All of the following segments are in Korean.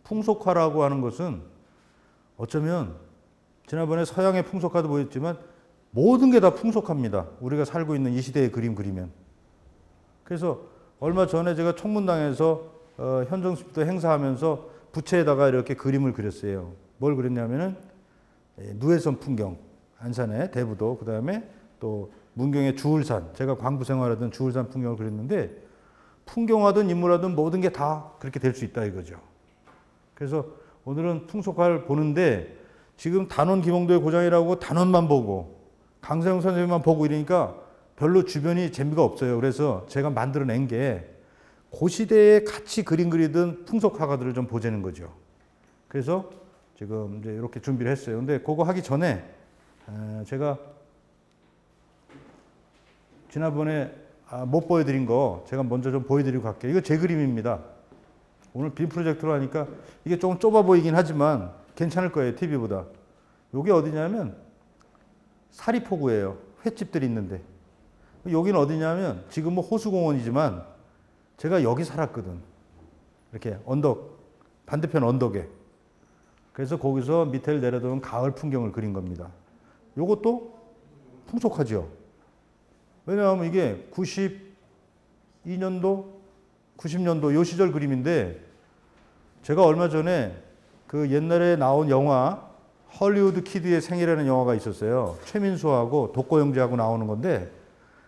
풍속화라고 하는 것은 어쩌면 지난번에 서양의 풍속화도 보였지만 모든 게 다 풍속합니다. 우리가 살고 있는 이 시대의 그림 그리면. 그래서 얼마 전에 제가 청문당에서 현정수도 행사하면서 부채에다가 이렇게 그림을 그렸어요. 뭘 그렸냐면은 누해선 풍경, 안산의 대부도, 그 다음에 또 문경의 주울산, 제가 광부 생활하던 주울산 풍경을 그렸는데 풍경화든 인물화든 모든 게 다 그렇게 될 수 있다 이거죠. 그래서 오늘은 풍속화를 보는데 지금 단원 김홍도의 고장이라고 단원만 보고 강세형 선생님만 보고 이러니까 별로 주변이 재미가 없어요. 그래서 제가 만들어낸 게 그 시대에 같이 그림 그리던 풍속화가들을 좀 보자는 거죠. 그래서 지금 이제 이렇게 준비를 했어요. 근데 그거 하기 전에 제가 지난번에 못 보여드린 거 제가 먼저 좀 보여드리고 갈게요. 이거 제 그림입니다. 오늘 빔 프로젝트로 하니까 이게 조금 좁아 보이긴 하지만 괜찮을 거예요. TV보다. 이게 어디냐면 사리포구예요. 횟집들이 있는데. 여기는 어디냐면 지금 뭐 호수공원이지만 제가 여기 살았거든. 이렇게 언덕, 반대편 언덕에. 그래서 거기서 밑에를 내려다보는 가을 풍경을 그린 겁니다. 요것도 풍속하죠. 왜냐하면 이게 92년도, 90년도 요 시절 그림인데 제가 얼마 전에 그 옛날에 나온 영화 헐리우드 키드의 생이라는 영화가 있었어요. 최민수하고 독고 형제하고 나오는 건데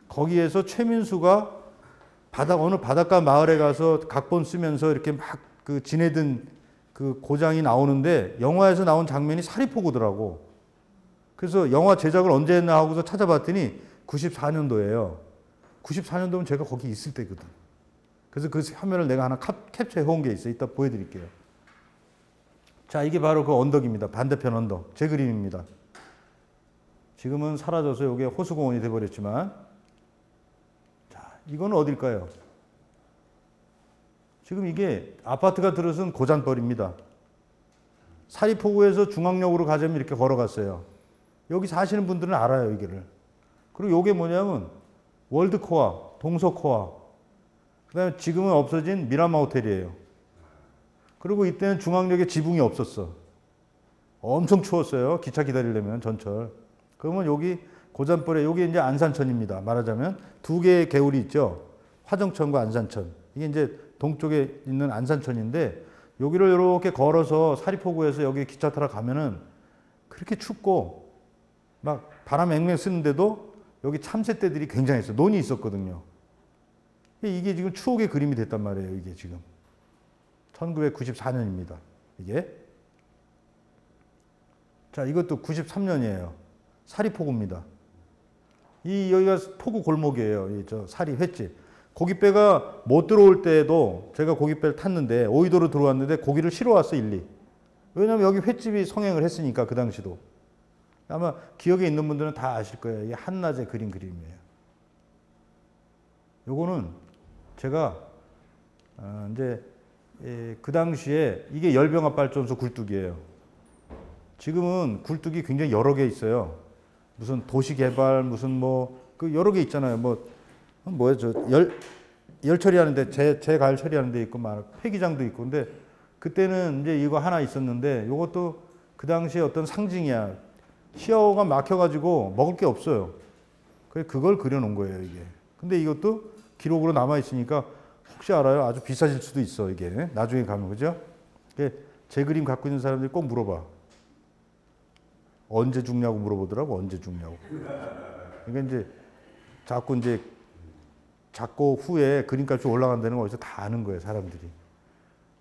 거기에서 최민수가 어느 바닷가 마을에 가서 각본 쓰면서 이렇게 막 그 지내던 그 고장이 나오는데 영화에서 나온 장면이 사리포구더라고. 그래서 영화 제작을 언제 했나 하고서 찾아봤더니 94년도예요. 94년도면 제가 거기 있을 때거든. 그래서 그 화면을 내가 하나 캡처해 온 게 있어요. 이따 보여드릴게요. 자, 이게 바로 그 언덕입니다. 반대편 언덕. 제 그림입니다. 지금은 사라져서 이게 호수공원이 돼버렸지만, 자, 이거는 어딜까요? 지금 이게 아파트가 들어선 고잔벌입니다. 사리포구에서 중앙역으로 가자면 이렇게 걸어갔어요. 여기 사시는 분들은 알아요, 이거를. 그리고 이게 뭐냐면 월드코아, 동서코아, 그 다음에 지금은 없어진 미라마 호텔이에요. 그리고 이때는 중앙역에 지붕이 없었어. 엄청 추웠어요. 기차 기다리려면 전철. 그러면 여기 고잔벌에 여기 이제 안산천입니다. 말하자면 두 개의 개울이 있죠. 화정천과 안산천. 이게 이제 동쪽에 있는 안산천인데 여기를 이렇게 걸어서 사리포구에서 여기 기차 타러 가면은 그렇게 춥고 막 바람 맹맹 쓰는데도 여기 참새떼들이 굉장했어요. 논이 있었거든요. 이게 지금 추억의 그림이 됐단 말이에요. 이게 지금 1994년입니다. 이게 자, 이것도 93년이에요. 사리포구입니다. 여기가 포구 골목이에요. 저 사리 횟집. 고깃배가 못 들어올 때에도 제가 고깃배를 탔는데 오이도로 들어왔는데 고기를 실어 왔어 일리. 왜냐하면 여기 횟집이 성행을 했으니까 그 당시도. 아마 기억에 있는 분들은 다 아실 거예요. 이게 한낮에 그린 그림이에요. 요거는 제가 이제 그 당시에 이게 열병합 발전소 굴뚝이에요. 지금은 굴뚝이 굉장히 여러 개 있어요. 무슨 도시개발 무슨 뭐 그 여러 개 있잖아요. 뭐야 저 열 처리하는데 재 가열 처리하는 데 있고 막 폐기장도 있고 근데 그때는 이제 이거 하나 있었는데 이것도 그 당시에 어떤 상징이야. 시야호가 막혀가지고 먹을 게 없어요. 그걸 그려놓은 거예요 이게. 근데 이것도 기록으로 남아 있으니까 혹시 알아요? 아주 비싸질 수도 있어 이게 나중에 가면 그죠? 제 그림 갖고 있는 사람들이 꼭 물어봐. 언제 죽냐고 물어보더라고. 언제 죽냐고. 그러니까 이제 자꾸 이제 작고 후에 그림값이 올라간다는 거 어디서 다 아는 거예요 사람들이.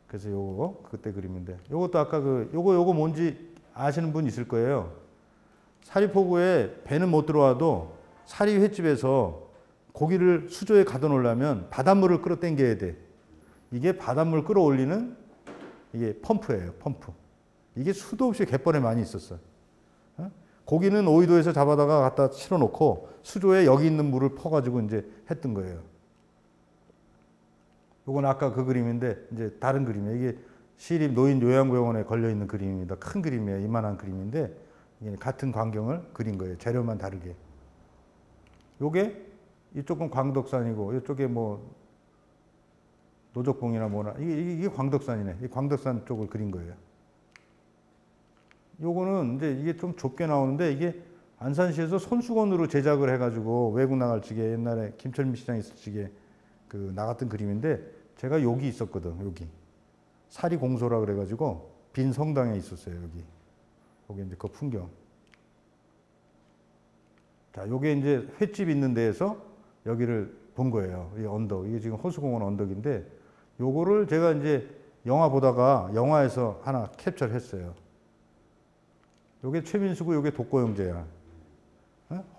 그래서 요거 그때 그림인데 요것도 아까 요거 뭔지 아시는 분 있을 거예요. 사리포구에 배는 못 들어와도 사리 횟집에서 고기를 수조에 가둬놓으려면 바닷물을 끌어당겨야 돼. 이게 바닷물 끌어올리는 이게 펌프예요. 펌프. 이게 수도 없이 갯벌에 많이 있었어. 고기는 오이도에서 잡아다가 갖다 실어놓고 수조에 여기 있는 물을 퍼가지고 이제 했던 거예요. 이건 아까 그 그림인데 이제 다른 그림이에요. 이게 시립 노인 요양병원에 걸려 있는 그림입니다. 큰 그림이에요. 이만한 그림인데 같은 광경을 그린 거예요. 재료만 다르게. 요게 이쪽은 광덕산이고 이쪽에 뭐 노적봉이나 뭐나 이게 광덕산이네. 이 광덕산 쪽을 그린 거예요. 요거는 이제 이게 좀 좁게 나오는데 이게 안산시에서 손수건으로 제작을 해가지고 외국 나갈 적에 옛날에 김철미 시장 있을 적에 그 나갔던 그림인데 제가 여기 있었거든. 여기 사리공소라 그래가지고 빈 성당에 있었어요. 여기 이제 그 풍경. 자, 요게 이제 횟집 있는 데에서 여기를 본 거예요. 이 언덕. 이게 지금 호수공원 언덕인데 요거를 제가 이제 영화 보다가 영화에서 하나 캡처를 했어요. 요게 최민수고 요게 독고영재야.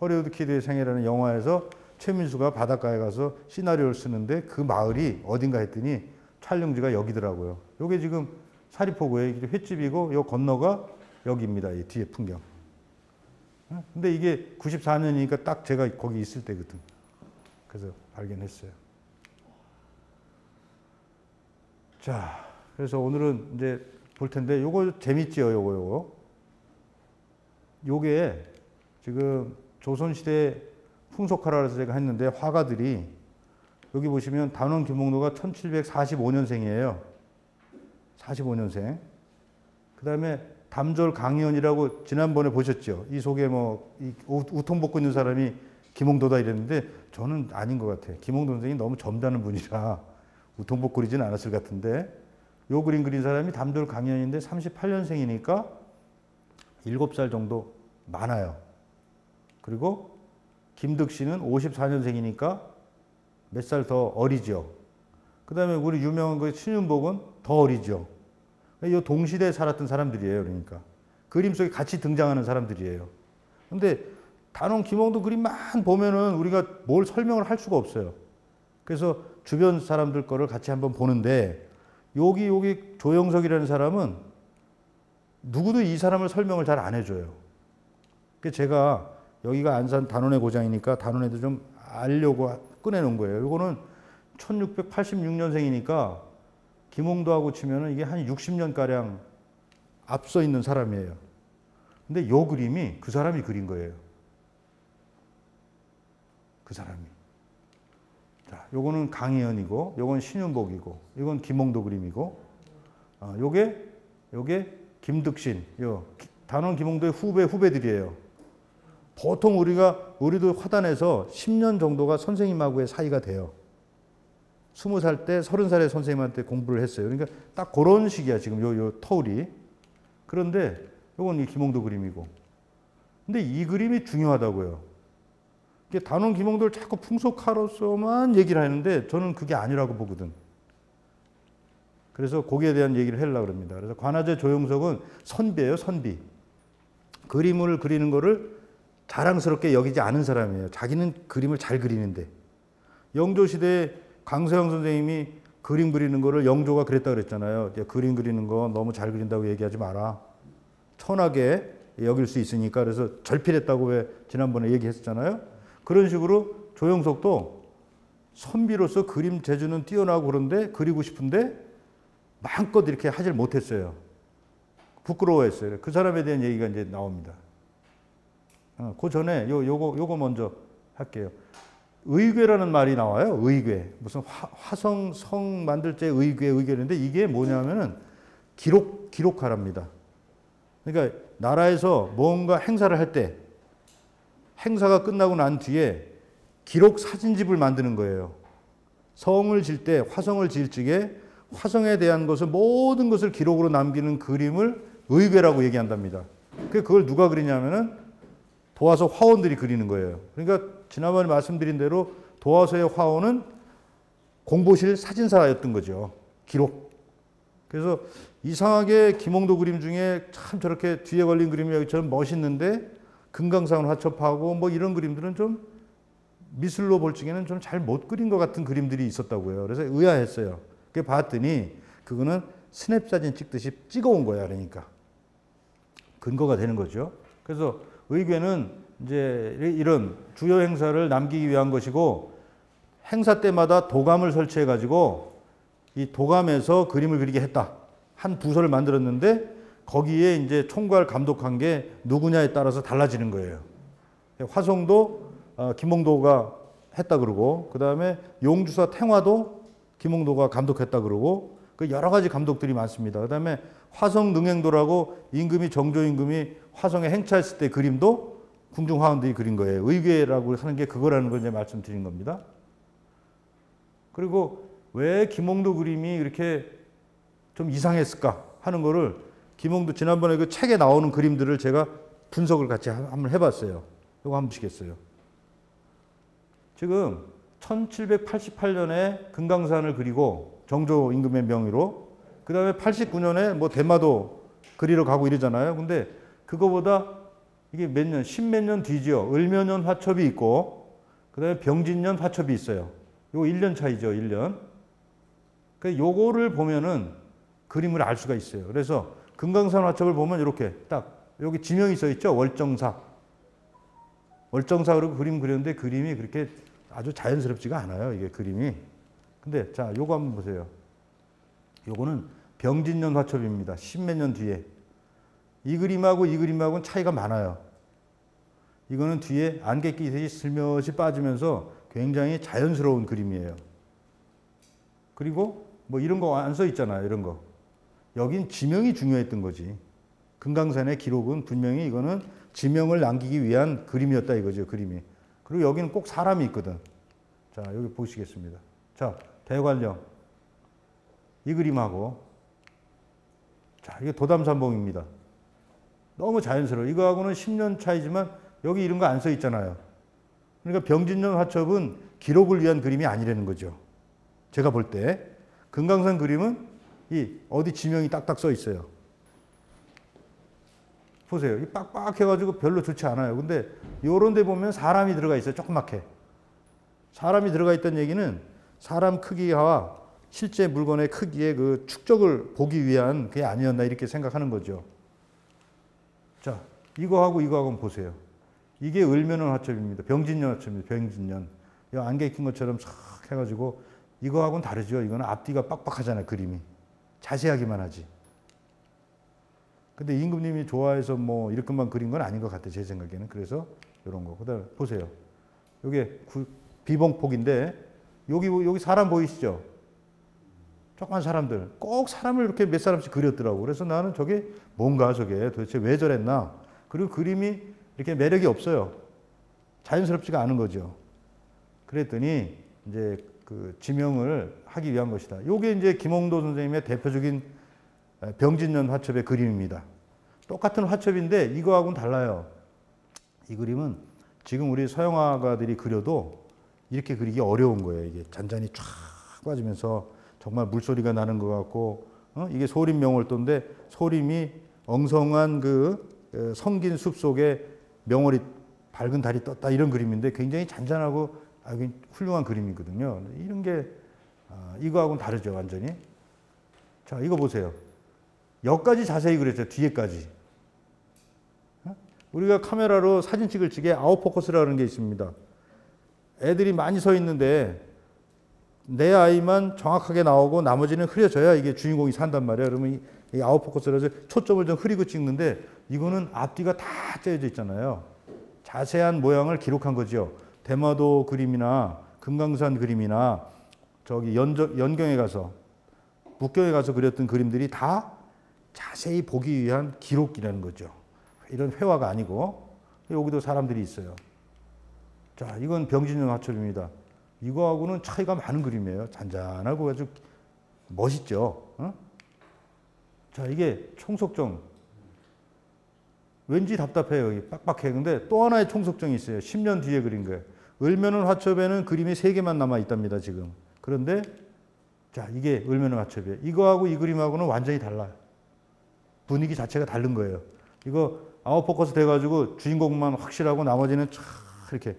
허리우드 키드의 생애라는 영화에서 최민수가 바닷가에 가서 시나리오를 쓰는데 그 마을이 어딘가 했더니 촬영지가 여기더라고요. 요게 지금 사리포구에 횟집이고 요 건너가 여기입니다. 이 뒤에 풍경. 근데 이게 94년이니까 딱 제가 거기 있을 때거든. 그래서 발견했어요. 자, 그래서 오늘은 이제 볼 텐데 요거 재밌지요, 요거. 요게 지금 조선시대 풍속화라 해서 제가 했는데 화가들이 여기 보시면 단원 김홍도가 1745년생이에요. 45년생. 그 다음에 담졸 강의원이라고 지난번에 보셨죠? 이 속에 이 우통 벗고 있는 사람이 김홍도다 이랬는데 저는 아닌 것 같아요. 김홍도 선생이 너무 점잖은 분이라 우통 벗고 그리지는 않았을 것 같은데 요 그림 그린 사람이 담졸 강의원인데 38년생이니까 7살 정도 많아요. 그리고 김득신은 54년생이니까 몇 살 더 어리죠. 그 다음에 우리 유명한 그 신윤복은 더 어리죠. 이 동시대에 살았던 사람들이에요. 그러니까 그림 속에 같이 등장하는 사람들이에요. 근데 단원 김홍도 그림만 보면은 우리가 뭘 설명을 할 수가 없어요. 그래서 주변 사람들 거를 같이 한번 보는데 여기 조영석이라는 사람은 누구도 이 사람을 설명을 잘 안 해줘요. 그래서 제가 여기가 안산 단원의 고장이니까 단원에도 좀 알려고 꺼내놓은 거예요. 이거는 1686년생이니까 김홍도하고 치면은 이게 한 60년가량 앞서 있는 사람이에요. 근데 요 그림이 그 사람이 그린 거예요. 그 사람이. 자, 요거는 강희연이고, 요건 신윤복이고, 이건 김홍도 그림이고, 요게 김득신, 단원 김홍도의 후배들이에요. 보통 우리도 화단에서 10년 정도가 선생님하고의 사이가 돼요. 20살 때 30살의 선생님한테 공부를 했어요. 그러니까 딱 그런 식이야, 지금 요 터울이. 그런데 요건 이 김홍도 그림이고. 근데 이 그림이 중요하다고요. 이게 단원 김홍도를 자꾸 풍속화로서만 얘기를 하는데 저는 그게 아니라고 보거든. 그래서 거기에 대한 얘기를 하려고 합니다. 그래서 관아제 조영석은 선비예요, 선비. 그림을 그리는 거를 자랑스럽게 여기지 않은 사람이에요. 자기는 그림을 잘 그리는데. 영조시대에 강서영 선생님이 그림 그리는 거를 영조가 그랬다 그랬잖아요. 그림 그리는 거 너무 잘 그린다고 얘기하지 마라. 천하게 여길 수 있으니까. 그래서 절필했다고 왜 지난번에 얘기했잖아요. 그런 식으로 조영석도 선비로서 그림 재주는 뛰어나고 그런데 그리고 싶은데 마음껏 이렇게 하질 못했어요. 부끄러워했어요. 그 사람에 대한 얘기가 이제 나옵니다. 그 전에 요거 먼저 할게요. 의궤라는 말이 나와요. 의궤. 무슨 화성 성 만들 때 의궤인데 이게 뭐냐면은 기록하랍니다. 그러니까 나라에서 뭔가 행사를 할 때 행사가 끝나고 난 뒤에 기록 사진집을 만드는 거예요. 성을 질 때 화성을 지을 적에 화성에 대한 것을 모든 것을 기록으로 남기는 그림을 의궤라고 얘기한답니다. 그걸 누가 그리냐면은 도화서 화원들이 그리는 거예요. 그러니까 지난번에 말씀드린 대로 도화서의 화원은 공보실 사진사였던 거죠. 기록. 그래서 이상하게 김홍도 그림 중에 참 저렇게 뒤에 걸린 그림이 여기처럼 멋있는데 금강산 화첩하고 뭐 이런 그림들은 좀 미술로 볼 적에는 좀 잘 못 그린 것 같은 그림들이 있었다고요. 그래서 의아했어요. 그게 봤더니 그거는 스냅 사진 찍듯이 찍어온 거야. 그러니까 근거가 되는 거죠. 그래서 의궤는 이제 이런 주요 행사를 남기기 위한 것이고 행사 때마다 도감을 설치해 가지고 이 도감에서 그림을 그리게 했다. 한 부서를 만들었는데 거기에 이제 총괄 감독한 게 누구냐에 따라서 달라지는 거예요. 화성도 김홍도가 했다 그러고 그 다음에 용주사 탱화도 김홍도가 감독했다 그러고 그 여러 가지 감독들이 많습니다. 그다음에 화성 능행도라고 임금이 정조 임금이 화성에 행차했을 때 그림도 궁중화원들이 그린 거예요. 의궤라고 하는 게 그거라는 걸 이제 말씀드린 겁니다. 그리고 왜 김홍도 그림이 이렇게 좀 이상했을까 하는 거를 김홍도 지난번에 그 책에 나오는 그림들을 제가 분석을 같이 한번 해봤어요. 이거 한번 보시겠어요? 지금 1788년에 금강산을 그리고 정조 임금의 명의로 그 다음에 89년에 뭐 대마도 그리러 가고 이러잖아요. 근데 그거보다 이게 몇 년, 십몇 년 뒤지요. 을묘년 화첩이 있고 그 다음에 병진년 화첩이 있어요. 요거 1년 차이죠. 1년. 그러니까 요거를 보면은 그림을 알 수가 있어요. 그래서 금강산 화첩을 보면 이렇게 딱 여기 지명이 써 있죠. 월정사. 월정사 그리고 그림 그렸는데 그림이 그렇게 아주 자연스럽지가 않아요. 이게 그림이. 근데 자, 요거 한번 보세요. 요거는 병진년 화첩입니다. 십몇 년 뒤에. 이 그림하고 이 그림하고는 차이가 많아요. 이거는 뒤에 안개깃이 슬며시 빠지면서 굉장히 자연스러운 그림이에요. 그리고 뭐 이런 거 안 써 있잖아요. 이런 거. 여긴 지명이 중요했던 거지. 금강산의 기록은 분명히 이거는 지명을 남기기 위한 그림이었다 이거죠. 그림이. 그리고 여기는 꼭 사람이 있거든. 자, 여기 보시겠습니다. 자, 대관령. 이 그림하고 자, 이게 도담산봉입니다. 너무 자연스러워. 이거하고는 10년 차이지만 여기 이런 거 안 써 있잖아요. 그러니까 병진년 화첩은 기록을 위한 그림이 아니라는 거죠. 제가 볼 때. 금강산 그림은 이 어디 지명이 딱딱 써 있어요. 보세요. 이 빡빡해가지고 별로 좋지 않아요. 근데 요런 데 보면 사람이 들어가 있어요. 조그맣게. 사람이 들어가 있다는 얘기는 사람 크기와 실제 물건의 크기의 그 축적을 보기 위한 그게 아니었나 이렇게 생각하는 거죠. 자, 이거하고 이거하고 보세요. 이게 을묘년 화첩입니다. 병진년 화첩입니다. 병진년. 이 안개 낀 것처럼 싹 해가지고 이거하고는 다르죠. 이거는 앞뒤가 빡빡하잖아요. 그림이. 자세하기만 하지. 근데 임금님이 좋아해서 뭐 이렇게만 그린 건 아닌 것 같아요. 제 생각에는. 그래서 이런 거. 그다음에 보세요. 이게 비봉폭인데 여기 사람 보이시죠? 조그만 사람들. 꼭 사람을 이렇게 몇 사람씩 그렸더라고. 그래서 나는 저게 뭔가 저게 도대체 왜 저랬나. 그리고 그림이 이렇게 매력이 없어요. 자연스럽지가 않은 거죠. 그랬더니 이제 그 지명을 하기 위한 것이다. 요게 이제 김홍도 선생님의 대표적인 병진년 화첩의 그림입니다. 똑같은 화첩인데 이거하고는 달라요. 이 그림은 지금 우리 서양화가들이 그려도 이렇게 그리기 어려운 거예요. 이게 잔잔히 쫙 빠지면서 정말 물소리가 나는 것 같고, 이게 소림 명월도인데 소림이 엉성한 그 성긴 숲 속에 명월이 밝은 달이 떴다 이런 그림인데 굉장히 잔잔하고 아주 훌륭한 그림이거든요. 이런 게 이거하고는 다르죠. 완전히. 자, 이거 보세요. 여기까지 자세히 그렸죠. 뒤에까지. 우리가 카메라로 사진 찍을 적에 아웃포커스라는 게 있습니다. 애들이 많이 서 있는데 내 아이만 정확하게 나오고 나머지는 흐려져야 이게 주인공이 산단 말이에요. 그러면 이 아웃포커스라서 초점을 좀 흐리고 찍는데 이거는 앞뒤가 다 째져 있잖아요. 자세한 모양을 기록한 거죠. 대마도 그림이나 금강산 그림이나 저기 연경에 가서 북경에 가서 그렸던 그림들이 다 자세히 보기 위한 기록이라는 거죠. 이런 회화가 아니고 여기도 사람들이 있어요. 자, 이건 병진년 화첩입니다. 이거하고는 차이가 많은 그림이에요. 잔잔하고 아주 멋있죠. 자, 이게 총속정. 왠지 답답해요. 여기 빡빡해. 근데 또 하나의 총속정이 있어요. 10년 뒤에 그린 거예요. 을묘년 화첩에는 그림이 3개만 남아 있답니다. 지금. 그런데 자, 이게 을묘년 화첩이에요. 이거하고 이 그림하고는 완전히 달라요. 분위기 자체가 다른 거예요. 이거 아웃포커스 돼가지고 주인공만 확실하고 나머지는 쫙 이렇게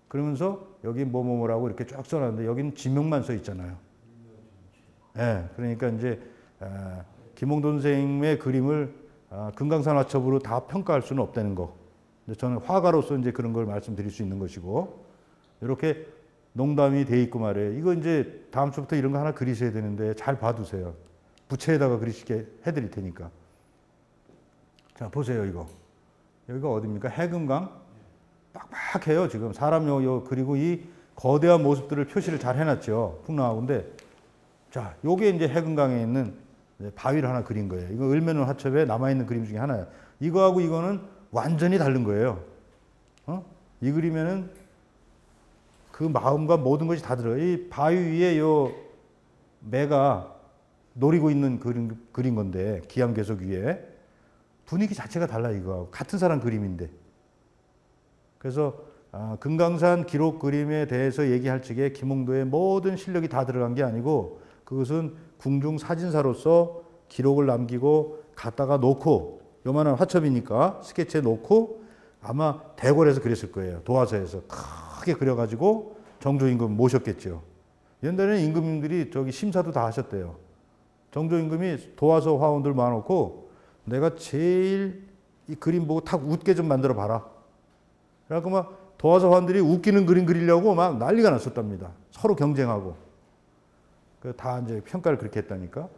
그러면서 여기 뭐뭐뭐라고 이렇게 쫙 써놨는데 여기는 지명만 써 있잖아요. 네, 그러니까 이제 김홍도 선생님의 그림을 금강산 화첩으로 다 평가할 수는 없다는 거. 저는 화가로서 이제 그런 걸 말씀드릴 수 있는 것이고 이렇게 농담이 돼 있고 말이에요. 이거 이제 다음 주부터 이런 거 하나 그리셔야 되는데 잘 봐두세요. 부채에다가 그리시게 해드릴 테니까. 자, 보세요, 이거. 여기가 어디입니까? 해금강. 빡빡해요, 지금. 사람 요, 그리고 이 거대한 모습들을 표시를 잘 해놨죠. 풍랑하고. 근데 자, 요게 이제 해금강에 있는 바위를 하나 그린 거예요. 이거 을면은 화첩에 남아있는 그림 중에 하나예요. 이거하고 이거는 완전히 다른 거예요. 이 그림에는 그 마음과 모든 것이 다 들어요. 이 바위 위에 요 매가 노리고 있는 그린 건데, 기암괴석 위에. 분위기 자체가 달라, 이거하고. 같은 사람 그림인데. 그래서 금강산 기록 그림에 대해서 얘기할 적에 김홍도의 모든 실력이 다 들어간 게 아니고, 그것은 궁중 사진사로서 기록을 남기고 갖다가 놓고, 요만한 화첩이니까 스케치에 놓고 아마 대궐에서 그렸을 거예요. 도화서에서 크게 그려가지고 정조임금 모셨겠죠. 옛날에는 임금님들이 저기 심사도 다 하셨대요. 정조임금이 도화서 화원들 모아놓고 내가 제일 이 그림 보고 탁 웃게 좀 만들어 봐라. 그래갖고 막 도화서 화원들이 웃기는 그림 그리려고 막 난리가 났었답니다. 서로 경쟁하고. 다 이제 평가를 그렇게 했다니까.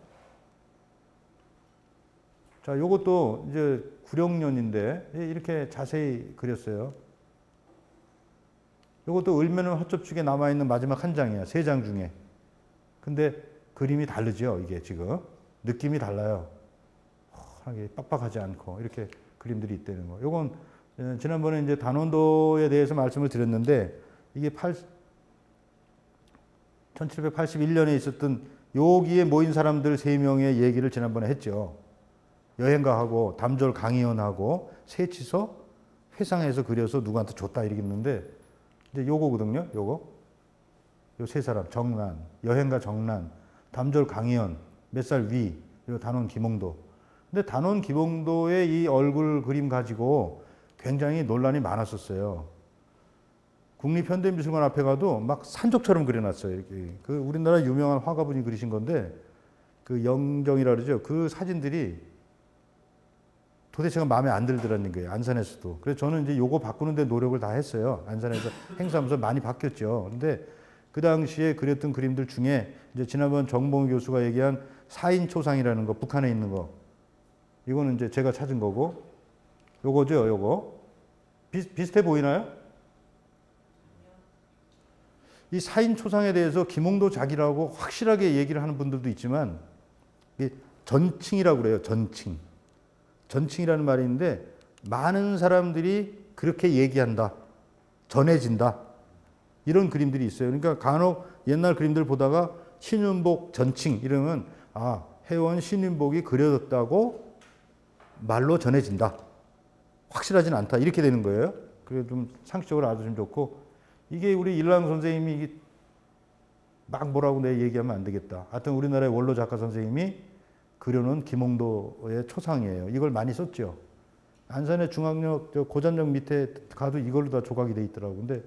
자, 요것도 이제 구령년인데 이렇게 자세히 그렸어요. 요것도 을면은 화첩축에 남아있는 마지막 한 장이야. 3장 중에. 근데 그림이 다르죠. 이게 지금. 느낌이 달라요. 하게 빡빡하지 않고 이렇게 그림들이 있다는 거. 요건 지난번에 이제 단원도에 대해서 말씀을 드렸는데, 이게 1781년에 있었던 여기에 모인 사람들 3명의 얘기를 지난번에 했죠. 여행가하고 담졸 강의원하고 세치서 회상해서 그려서 누구한테 줬다 이러겠는데, 이제 요거거든요. 요거. 요 3사람. 정난, 여행가 정난, 담졸 강의원, 몇 살 위, 그리고 단원 김홍도. 근데 단원 김홍도의 이 얼굴 그림 가지고 굉장히 논란이 많았었어요. 국립현대미술관 앞에 가도 막 산적처럼 그려놨어요. 이렇게. 그 우리나라 유명한 화가분이 그리신 건데, 그 영정이라 그러죠. 그 사진들이 도대체가 마음에 안 들더라는 거예요. 안산에서도. 그래서 저는 이제 요거 바꾸는데 노력을 다 했어요. 안산에서 행사하면서 많이 바뀌었죠. 근데 그 당시에 그렸던 그림들 중에 이제 지난번 정봉 교수가 얘기한 사인초상이라는 거, 북한에 있는 거. 이거는 이제 제가 찾은 거고, 요거죠, 요거. 비슷해 보이나요? 이 사인초상에 대해서 김홍도 작이라고 확실하게 얘기를 하는 분들도 있지만, 전칭이라고 그래요, 전칭. 전칭이라는 말이 있는데, 많은 사람들이 그렇게 얘기한다. 전해진다. 이런 그림들이 있어요. 그러니까 간혹 옛날 그림들 보다가 신윤복 전칭 이러면, 아, 회원 신윤복이 그려졌다고 말로 전해진다. 확실하진 않다. 이렇게 되는 거예요. 그래 좀 상식적으로 알아두시면 좋고, 이게 우리 일랑 선생님이 막 뭐라고 내 얘기하면 안 되겠다. 하여튼 우리나라의 원로 작가 선생님이 그려놓은 김홍도의 초상이에요. 이걸 많이 썼죠. 안산의 중앙역 고잔역 밑에 가도 이걸로 다 조각이 돼 있더라고. 근데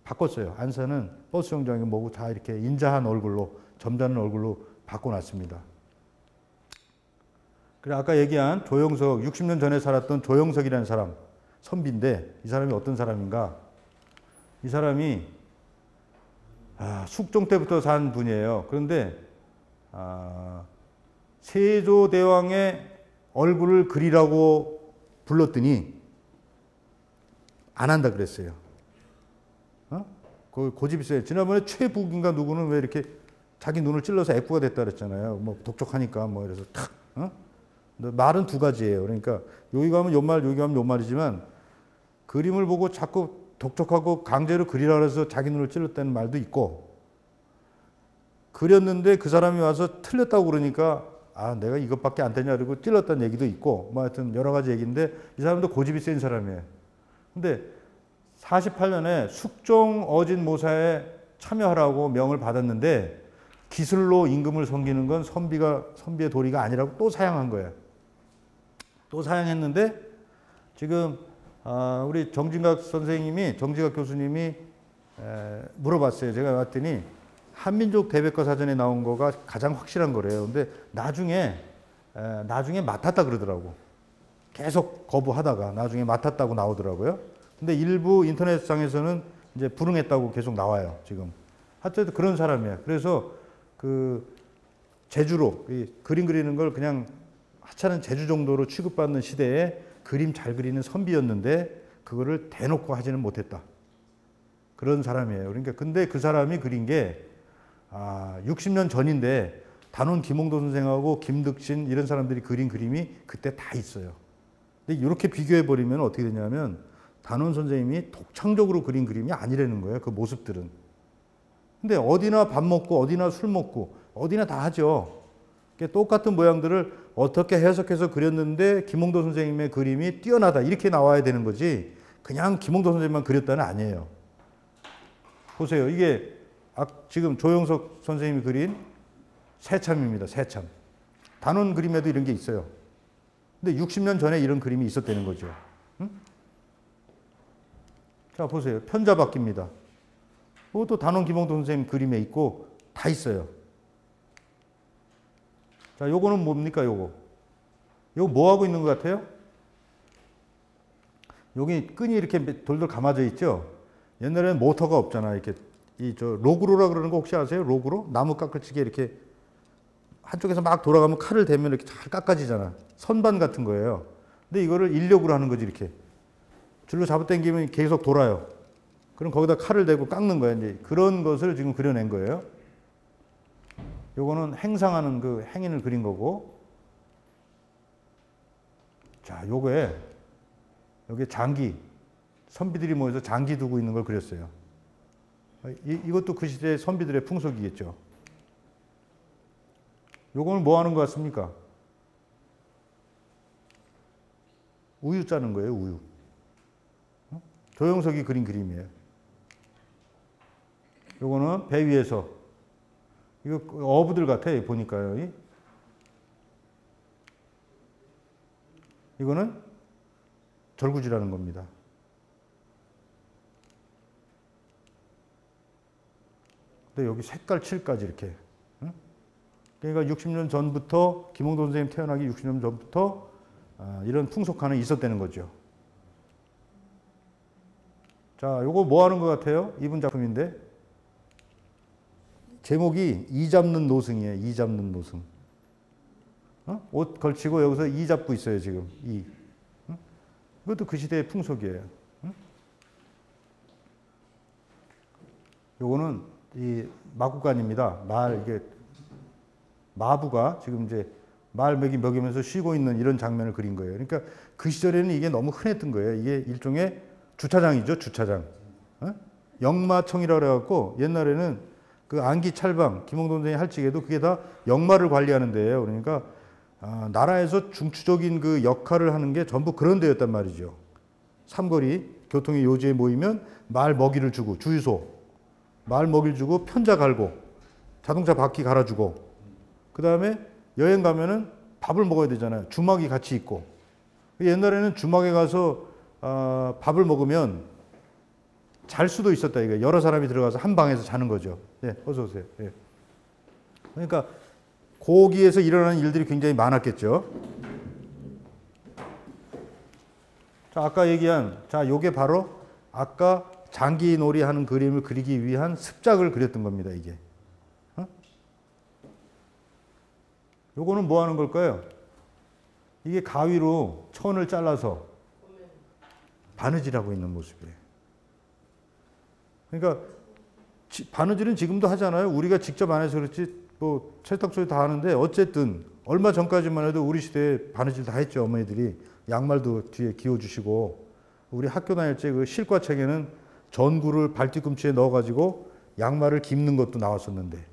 바꿨어요. 안산은 버스 정장이 뭐고 다 이렇게 인자한 얼굴로, 점잖은 얼굴로 바꿔놨습니다. 그래 아까 얘기한 조영석, 60년 전에 살았던 조영석이라는 사람, 선비인데 이 사람이 어떤 사람인가? 이 사람이 숙종 때부터 산 분이에요. 그런데 세조대왕의 얼굴을 그리라고 불렀더니 안 한다 그랬어요. 고집이 있어요. 지난번에 최북인가 누구는 왜 이렇게 자기 눈을 찔러서 애꾸가 됐다 그랬잖아요. 뭐 독촉하니까 뭐 이래서 탁. 말은 두 가지예요. 그러니까 여기 가면 요 말, 여기 가면 요 말이지만 그림을 보고 자꾸 독촉하고 강제로 그리라 그래서 자기 눈을 찔렀다는 말도 있고, 그렸는데 그 사람이 와서 틀렸다고 그러니까 내가 이것밖에 안 되냐 그러고 찔렀다는 얘기도 있고, 뭐 하여튼 여러 가지 얘기인데 이 사람도 고집이 센 사람이에요. 근데 48년에 숙종 어진모사에 참여하라고 명을 받았는데 기술로 임금을 섬기는 건 선비의 도리가 아니라고 또 사양한 거예요. 또 사양했는데 지금 우리 정진각 교수님이 물어봤어요. 제가 봤더니 한민족 대백과 사전에 나온 거가 가장 확실한 거래요. 근데 나중에 맡았다 그러더라고. 계속 거부하다가 나중에 맡았다고 나오더라고요. 근데 일부 인터넷상에서는 이제 불응했다고 계속 나와요, 지금. 하여튼 그런 사람이에요. 그래서 제주로 그림 그리는 걸 그냥 하찮은 제주 정도로 취급받는 시대에 그림 잘 그리는 선비였는데 그거를 대놓고 하지는 못했다. 그런 사람이에요. 그러니까 근데 그 사람이 그린 게 60년 전인데 단원 김홍도 선생하고 김득신 이런 사람들이 그린 그림이 그때 다 있어요. 근데 이렇게 비교해 버리면 어떻게 되냐면 단원 선생님이 독창적으로 그린 그림이 아니라는 거예요. 그 모습들은. 근데 어디나 밥 먹고 어디나 술 먹고 어디나 다 하죠. 똑같은 모양들을 어떻게 해석해서 그렸는데 김홍도 선생님의 그림이 뛰어나다 이렇게 나와야 되는 거지 그냥 김홍도 선생님만 그렸다는 아니에요. 보세요. 이게 지금 조영석 선생님이 그린 새참입니다. 새참. 단원 그림에도 이런 게 있어요. 근데 60년 전에 이런 그림이 있었다는 거죠. 응? 자, 보세요. 편자바퀴입니다. 그것도 단원 김홍도 선생님 그림에 있고 다 있어요. 자, 요거는 뭡니까, 요거? 요거 뭐 하고 있는 것 같아요? 여기 끈이 이렇게 돌돌 감아져 있죠? 옛날에는 모터가 없잖아. 이렇게, 로그로라 그러는 거 혹시 아세요? 로그로? 나무 깎아치기 이렇게 한쪽에서 막 돌아가면 칼을 대면 이렇게 잘 깎아지잖아. 선반 같은 거예요. 근데 이거를 인력으로 하는 거지, 이렇게. 줄로 잡아당기면 계속 돌아요. 그럼 거기다 칼을 대고 깎는 거예요. 이제 그런 것을 지금 그려낸 거예요. 요거는 행상하는 그 행인을 그린 거고. 자, 여기에 장기, 선비들이 모여서 장기 두고 있는 걸 그렸어요. 이것도 그 시대의 선비들의 풍속이겠죠. 요거는 뭐 하는 것 같습니까? 우유 짜는 거예요, 우유. 조영석이 그린 그림이에요. 요거는 배 위에서, 이거 어부들 같아, 보니까요. 이거는 절구지라는 겁니다. 근데 여기 색깔 칠까지 이렇게. 그러니까 60년 전부터, 김홍도 선생님 태어나기 60년 전부터 이런 풍속화는 있었다는 거죠. 자, 요거 뭐 하는 것 같아요? 이분 작품인데. 제목이 이 잡는 노승이에요. 이 잡는 노승. 옷 걸치고 여기서 이 잡고 있어요, 지금. 이. 이것도 그 시대의 풍속이에요. 요거는 이 마구간입니다. 이게 마부가 지금 이제 말 먹이면서 쉬고 있는 이런 장면을 그린 거예요. 그러니까 그 시절에는 이게 너무 흔했던 거예요. 이게 일종의 주차장이죠, 주차장. 역마청이라고 그래갖고 옛날에는 그 안기 찰방, 김홍도 선생이 할 적에도 그게 다 역마를 관리하는 데예요. 그러니까 나라에서 중추적인 그 역할을 하는 게 전부 그런 데였단 말이죠. 삼거리 교통의 요지에 모이면 말 먹이를 주고 주유소, 말 먹이를 주고 편자 갈고 자동차 바퀴 갈아주고 그 다음에 여행 가면은 밥을 먹어야 되잖아요. 주막이 같이 있고 옛날에는 주막에 가서 밥을 먹으면 잘 수도 있었다. 이거 여러 사람이 들어가서 한 방에서 자는 거죠. 네, 어서 오세요. 네. 그러니까 거기에서 일어나는 일들이 굉장히 많았겠죠. 자, 아까 얘기한, 자, 요게 바로 아까 장기놀이 하는 그림을 그리기 위한 습작을 그렸던 겁니다, 이게. 요거는 뭐 하는 걸까요? 이게 가위로 천을 잘라서 바느질하고 있는 모습이에요. 그러니까 바느질은 지금도 하잖아요. 우리가 직접 안 해서 그렇지 뭐 세탁소에 다 하는데 어쨌든 얼마 전까지만 해도 우리 시대에 바느질 다 했죠. 어머니들이 양말도 뒤에 기워주시고 우리 학교 다닐 때 그 실과책에는 전구를 발뒤꿈치에 넣어가지고 양말을 깁는 것도 나왔었는데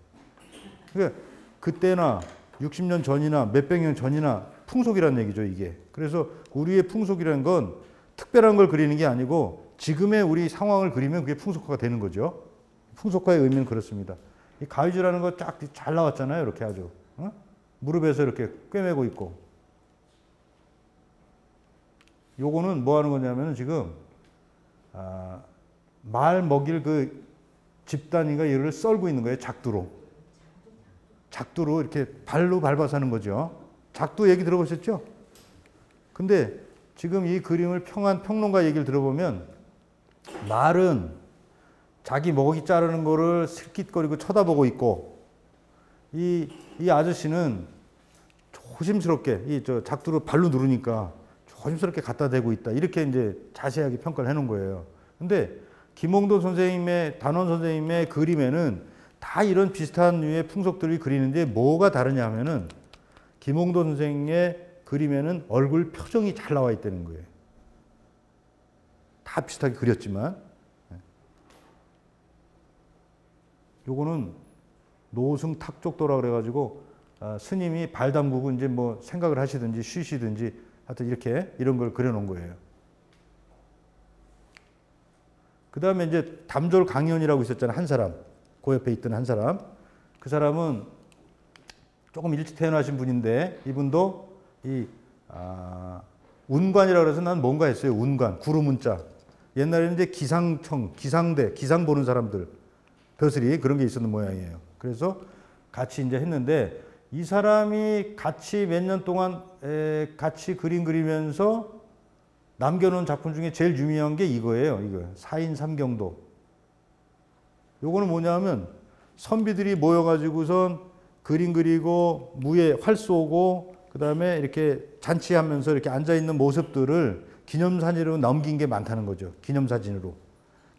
그러니까 그때나 60년 전이나 몇백 년 전이나 풍속이라는 얘기죠, 이게. 그래서 우리의 풍속이라는 건 특별한 걸 그리는 게 아니고 지금의 우리 상황을 그리면 그게 풍속화가 되는 거죠. 풍속화의 의미는 그렇습니다. 이 가위질하는 거 쫙 잘 나왔잖아요, 이렇게 아주. 무릎에서 이렇게 꿰매고 있고. 요거는 뭐 하는 거냐면 지금 말 먹일 그 집단이가 얘를 썰고 있는 거예요, 작두로. 작두로 이렇게 발로 밟아서 하는 거죠. 작두 얘기 들어보셨죠? 근데 지금 이 그림을 평한 평론가 얘기를 들어보면 말은 자기 먹이 자르는 거를 슬깃거리고 쳐다보고 있고 이 아저씨는 조심스럽게 이 작두로 발로 누르니까 조심스럽게 갖다 대고 있다. 이렇게 이제 자세하게 평가를 해놓은 거예요. 근데 김홍도 선생님의 단원 선생님의 그림에는 다 이런 비슷한 류의 풍속들이 그리는데 뭐가 다르냐 하면은 김홍도 선생의 그림에는 얼굴 표정이 잘 나와 있다는 거예요. 다 비슷하게 그렸지만 요거는 노승 탁족도라 그래가지고 스님이 발 담그고 이제 뭐 생각을 하시든지 쉬시든지 하여튼 이렇게 이런 걸 그려놓은 거예요. 그 다음에 이제 담졸 강연이라고 있었잖아요. 한 사람. 그 옆에 있던 한 사람. 그 사람은 조금 일찍 태어나신 분인데 이분도 운관이라고 해서 난 뭔가 했어요. 운관. 구루문자. 옛날에는 이제 기상청, 기상대, 기상 보는 사람들. 벼슬이 그런 게 있었는 모양이에요. 그래서 같이 이제 했는데 이 사람이 같이 몇 년 동안 같이 그림 그리면서 남겨놓은 작품 중에 제일 유명한 게 이거예요. 이거 사인 삼경도. 요거는 뭐냐면 선비들이 모여가지고선 그림 그리고 무에 활 쏘고 그 다음에 이렇게 잔치하면서 이렇게 앉아 있는 모습들을 기념사진으로 남긴 게 많다는 거죠. 기념사진으로.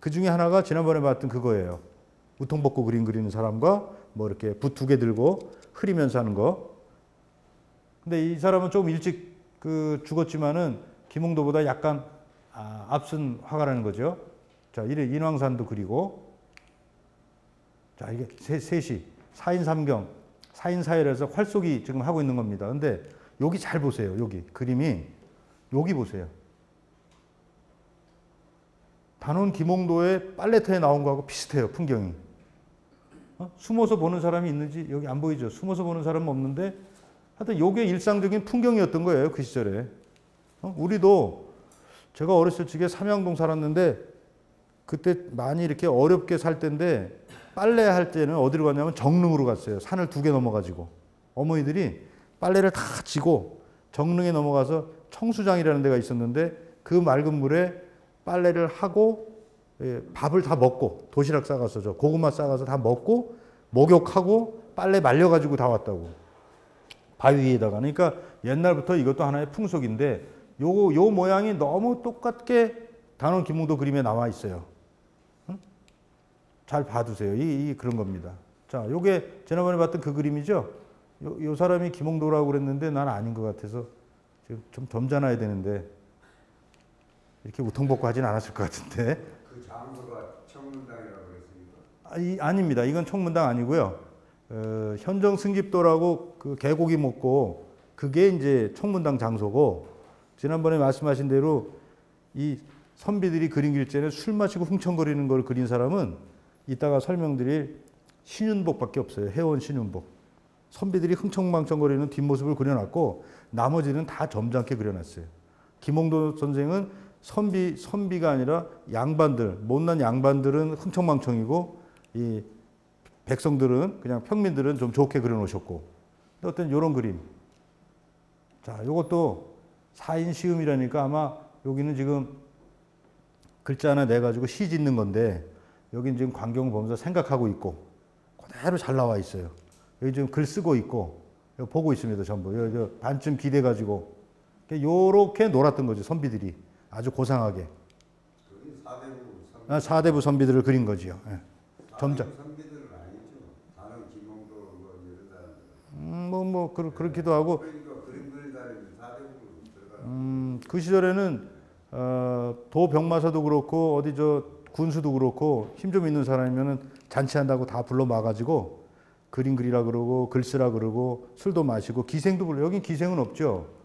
그 중에 하나가 지난번에 봤던 그거예요. 우통 벗고 그림 그리는 사람과 뭐 이렇게 붓 2개 들고 흐리면서 하는 거. 근데 이 사람은 좀 일찍 죽었지만은 김홍도보다 약간 앞선 화가라는 거죠. 자, 이래 인왕산도 그리고 자, 이게 셋이 사인삼경, 사인사열에서 활쏘기 지금 하고 있는 겁니다. 근데 여기 잘 보세요. 여기 그림이 여기 보세요. 단원 김홍도의 빨래터에 나온 거하고 비슷해요. 풍경이. 숨어서 보는 사람이 있는지 여기 안 보이죠. 숨어서 보는 사람은 없는데 하여튼 요게 일상적인 풍경이었던 거예요. 그 시절에. 우리도 제가 어렸을 적에 삼양동 살았는데 그때 많이 이렇게 어렵게 살 때인데 빨래할 때는 어디로 갔냐면 정릉으로 갔어요. 산을 2개 넘어가지고 어머니들이 빨래를 다 지고 정릉에 넘어가서 청수장이라는 데가 있었는데 그 맑은 물에 빨래를 하고 밥을 다 먹고 도시락 싸가서 고구마 싸가서 다 먹고 목욕하고 빨래 말려가지고 다 왔다고. 바위 위에다가. 그러니까 옛날부터 이것도 하나의 풍속인데 요 모양이 너무 똑같게 단원 김홍도 그림에 나와 있어요. 응? 잘 봐두세요. 이 그런 겁니다. 자, 요게 지난번에 봤던 그 그림이죠. 요 사람이 김홍도라고 그랬는데 난 아닌 것 같아서 지금 좀 점잖아야 되는데 이렇게 우통벗고 하진 않았을 것 같은데. 그 장소가 청문당이라고 그랬습니까? 아닙니다. 이건 청문당 아니고요. 현정 승집도라고 그 개고기 먹고 그게 이제 청문당 장소고 지난번에 말씀하신 대로 이 선비들이 그림 그릴 때는 술 마시고 흥청거리는 걸 그린 사람은 이따가 설명드릴 신윤복밖에 없어요. 회원 신윤복. 선비들이 흥청망청거리는 뒷모습을 그려놨고 나머지는 다 점잖게 그려놨어요. 김홍도 선생은 선비가 아니라 양반들, 못난 양반들은 흥청망청이고 이 백성들은 그냥 평민들은 좀 좋게 그려놓으셨고 어떤 이런 그림. 자, 이것도 사인시음이라니까 아마 여기는 지금 글자 하나 내가지고 시 짓는 건데 여긴 지금 광경을 보면서 생각하고 있고 그대로 잘 나와 있어요. 여기 지금 글 쓰고 있고 여기 보고 있습니다. 전부 여기 반쯤 기대가지고 요렇게 놀았던 거죠. 선비들이 아주 고상하게. 사대부 선비들을 그린 거지요. 예. 점자. 선비들은 아니죠. 다른 김홍도 뭐 이런 사람. 그렇기도 하고. 그러니까 그림 그리다는 사대부로 들어가. 그 시절에는 도병마사도 그렇고 어디 군수도 그렇고 힘 좀 있는 사람이면은 잔치한다고 다 불러 막아가지고 그림 그리라 그러고 글 쓰라 그러고 술도 마시고 기생도 불러. 여긴 기생은 없죠.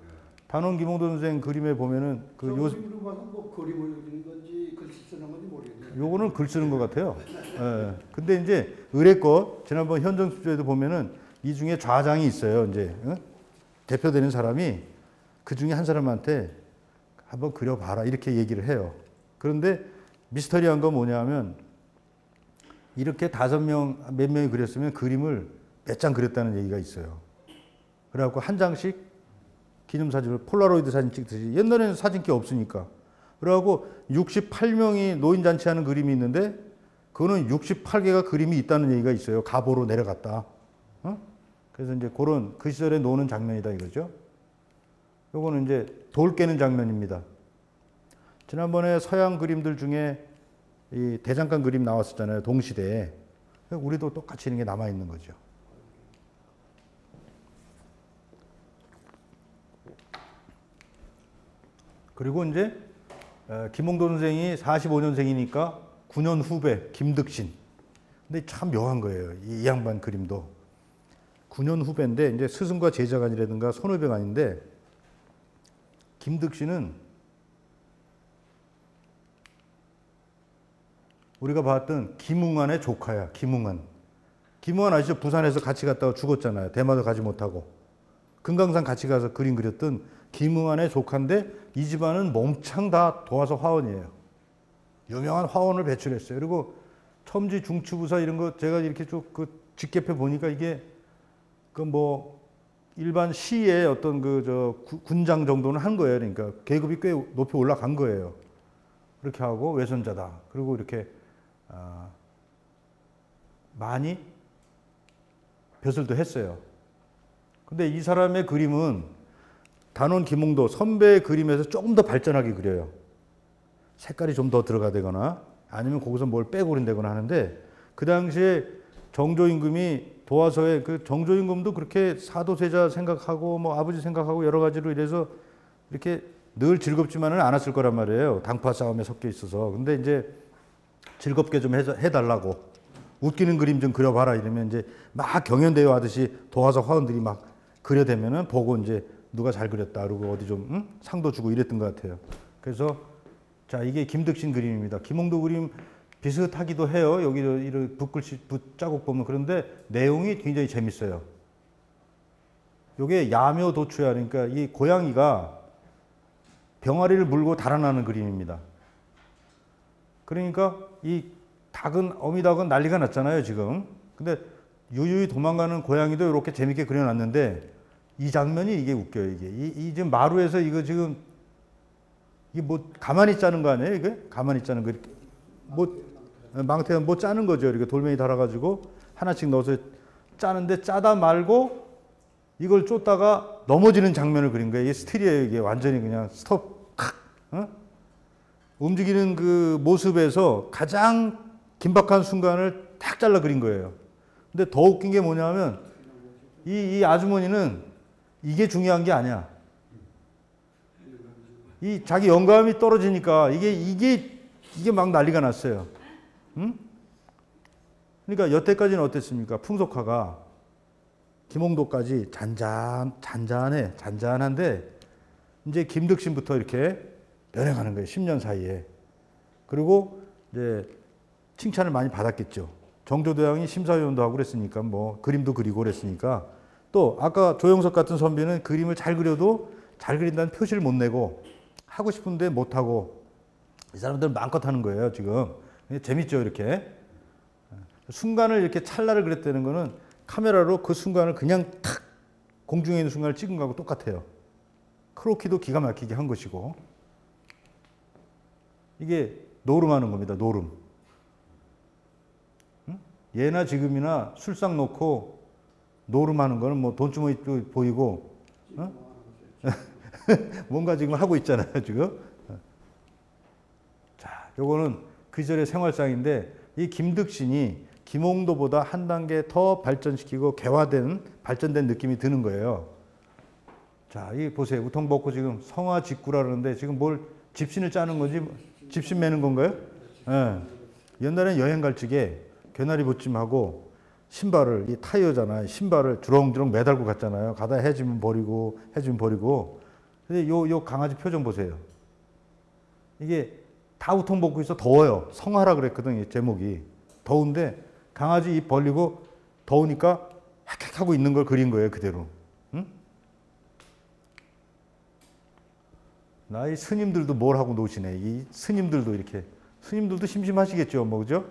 단원 김홍도 선생 그림에 보면은 뭐 그림을 그리는 건지 글씨 쓰는 건지 모르겠네요. 요거는 글 쓰는 것 같아요. 예. 근데 이제 의뢰껏 지난번 현정수조에도 보면은 이 중에 좌장이 있어요. 이제 대표되는 사람이 그 중에 한 사람한테 한번 그려봐라 이렇게 얘기를 해요. 그런데 미스터리한 건 뭐냐면 이렇게 5명 몇 명이 그렸으면 그림을 몇 장 그렸다는 얘기가 있어요. 그래갖고 한 장씩 기념사진을 폴라로이드 사진 찍듯이 옛날에는 사진기 없으니까 그래갖고 68명이 노인잔치하는 그림이 있는데 그거는 68개가 그림이 있다는 얘기가 있어요. 가보로 내려갔다. 그래서 이제 그런 그 시절에 노는 장면이다 이거죠. 요거는 이제 돌 깨는 장면입니다. 지난번에 서양 그림들 중에 이 대장간 그림 나왔었잖아요. 동시대에. 우리도 똑같이 이런 게 남아 있는 거죠. 그리고 이제 김홍도 선생이 45년생이니까 9년 후배 김득신. 근데 참 묘한 거예요. 이 양반 그림도. 9년 후배인데 이제 스승과 제자간이라든가 선후배간인데 김득신은 우리가 봤던 김웅안의 조카야. 김웅안. 김웅안 아시죠? 부산에서 같이 갔다가 죽었잖아요. 대마도 가지 못하고. 금강산 같이 가서 그림 그렸던 김웅안의 조카인데 이 집안은 몽창 다 도화서 화원이에요. 유명한 화원을 배출했어요. 그리고 첨지 중추부사 이런 거 제가 이렇게 쭉 그 직계표 보니까 이게 그 뭐 일반 시의 어떤 군장 정도는 한 거예요. 그러니까 계급이 꽤 높이 올라간 거예요. 그렇게 하고 외선자다. 그리고 이렇게 많이 벼슬도 했어요. 근데 이 사람의 그림은 단원 김홍도 선배의 그림에서 조금 더 발전하게 그려요. 색깔이 좀 더 들어가되거나 아니면 거기서 뭘 빼고 그린다거나 하는데 그 당시에 정조임금이 도화서에 그 정조임금도 그렇게 사도세자 생각하고 뭐 아버지 생각하고 여러 가지로 이래서 이렇게 늘 즐겁지만은 않았을 거란 말이에요. 당파 싸움에 섞여 있어서. 근데 이제 즐겁게 좀 해달라고 웃기는 그림 좀 그려봐라 이러면 이제 막 경연대회 하듯이 도화서 화원들이 막 그려대면은 보고 이제 누가 잘 그렸다 그러고 어디 좀 상도 주고 이랬던 것 같아요. 그래서 자 이게 김득신 그림입니다. 김홍도 그림 비슷하기도 해요. 여기 이런 붓글씨 붓자국 보면 그런데 내용이 굉장히 재밌어요. 이게 야묘도추야. 그러니까 이 고양이가 병아리를 물고 달아나는 그림입니다. 그러니까 이 닭은 어미닭은 난리가 났잖아요 지금. 근데 유유히 도망가는 고양이도 이렇게 재밌게 그려놨는데 이 장면이 이게 웃겨요. 이게 지금 마루에서 이거 지금 이게 뭐 가만히 짜는 거 아니에요? 이게 가만히 짜는 거 이렇게 뭐 망태는 뭐 짜는 거죠. 이렇게 돌멩이 달아가지고 하나씩 넣어서 짜는데 짜다 말고 이걸 쫓다가 넘어지는 장면을 그린 거예요. 이게 스틸이에요. 이게 완전히 그냥 스톱. 어? 움직이는 그 모습에서 가장 긴박한 순간을 딱 잘라 그린 거예요. 근데 더 웃긴 게 뭐냐면 이 아주머니는 이게 중요한 게 아니야. 이 자기 영감이 떨어지니까 이게 막 난리가 났어요. 응? 그러니까 여태까지는 어땠습니까? 풍속화가 김홍도까지 잔잔한데 이제 김득신부터 이렇게 변해가는 거예요. 10년 사이에. 그리고 이제 칭찬을 많이 받았겠죠. 정조대왕이 심사위원도 하고 그랬으니까 뭐 그림도 그리고 그랬으니까 또 아까 조영석 같은 선비는 그림을 잘 그려도 잘 그린다는 표시를 못 내고 하고 싶은데 못 하고 이 사람들은 마음껏 하는 거예요 지금. 재밌죠 이렇게. 순간을 이렇게 찰나를 그렸다는 거는 카메라로 그 순간을 그냥 탁 공중에 있는 순간을 찍은 거하고 똑같아요. 크로키도 기가 막히게 한 것이고 이게 노름하는 겁니다. 노름. 응? 예나 지금이나 술상 놓고 노름하는 거는 뭐 돈주머니 보이고 어? 뭔가 지금 하고 있잖아요 지금. 자, 요거는 그 시절의 생활상인데 이 김득신이 김홍도보다 한 단계 더 발전시키고 개화된 발전된 느낌이 드는 거예요. 자, 이 보세요. 우통벗고 지금 성화직구라 그러는데 지금 뭘 집신을 짜는 건지 집신 매는 건가요? 예. 옛날엔 여행 갈 적에 개나리 붙임하고 신발을 이 타이어잖아요. 신발을 주렁주렁 매달고 갔잖아요. 가다 해지면 버리고 해지면 버리고. 근데 요 강아지 표정 보세요. 이게 다 우통 벗고 있어 더워요. 성화라 그랬거든 제목이. 더운데 강아지 입 벌리고 더우니까 헥헥하고 있는 걸 그린 거예요 그대로. 응? 나 이 스님들도 뭘 하고 노시네. 이 스님들도 이렇게 스님들도 심심하시겠죠, 뭐 그죠?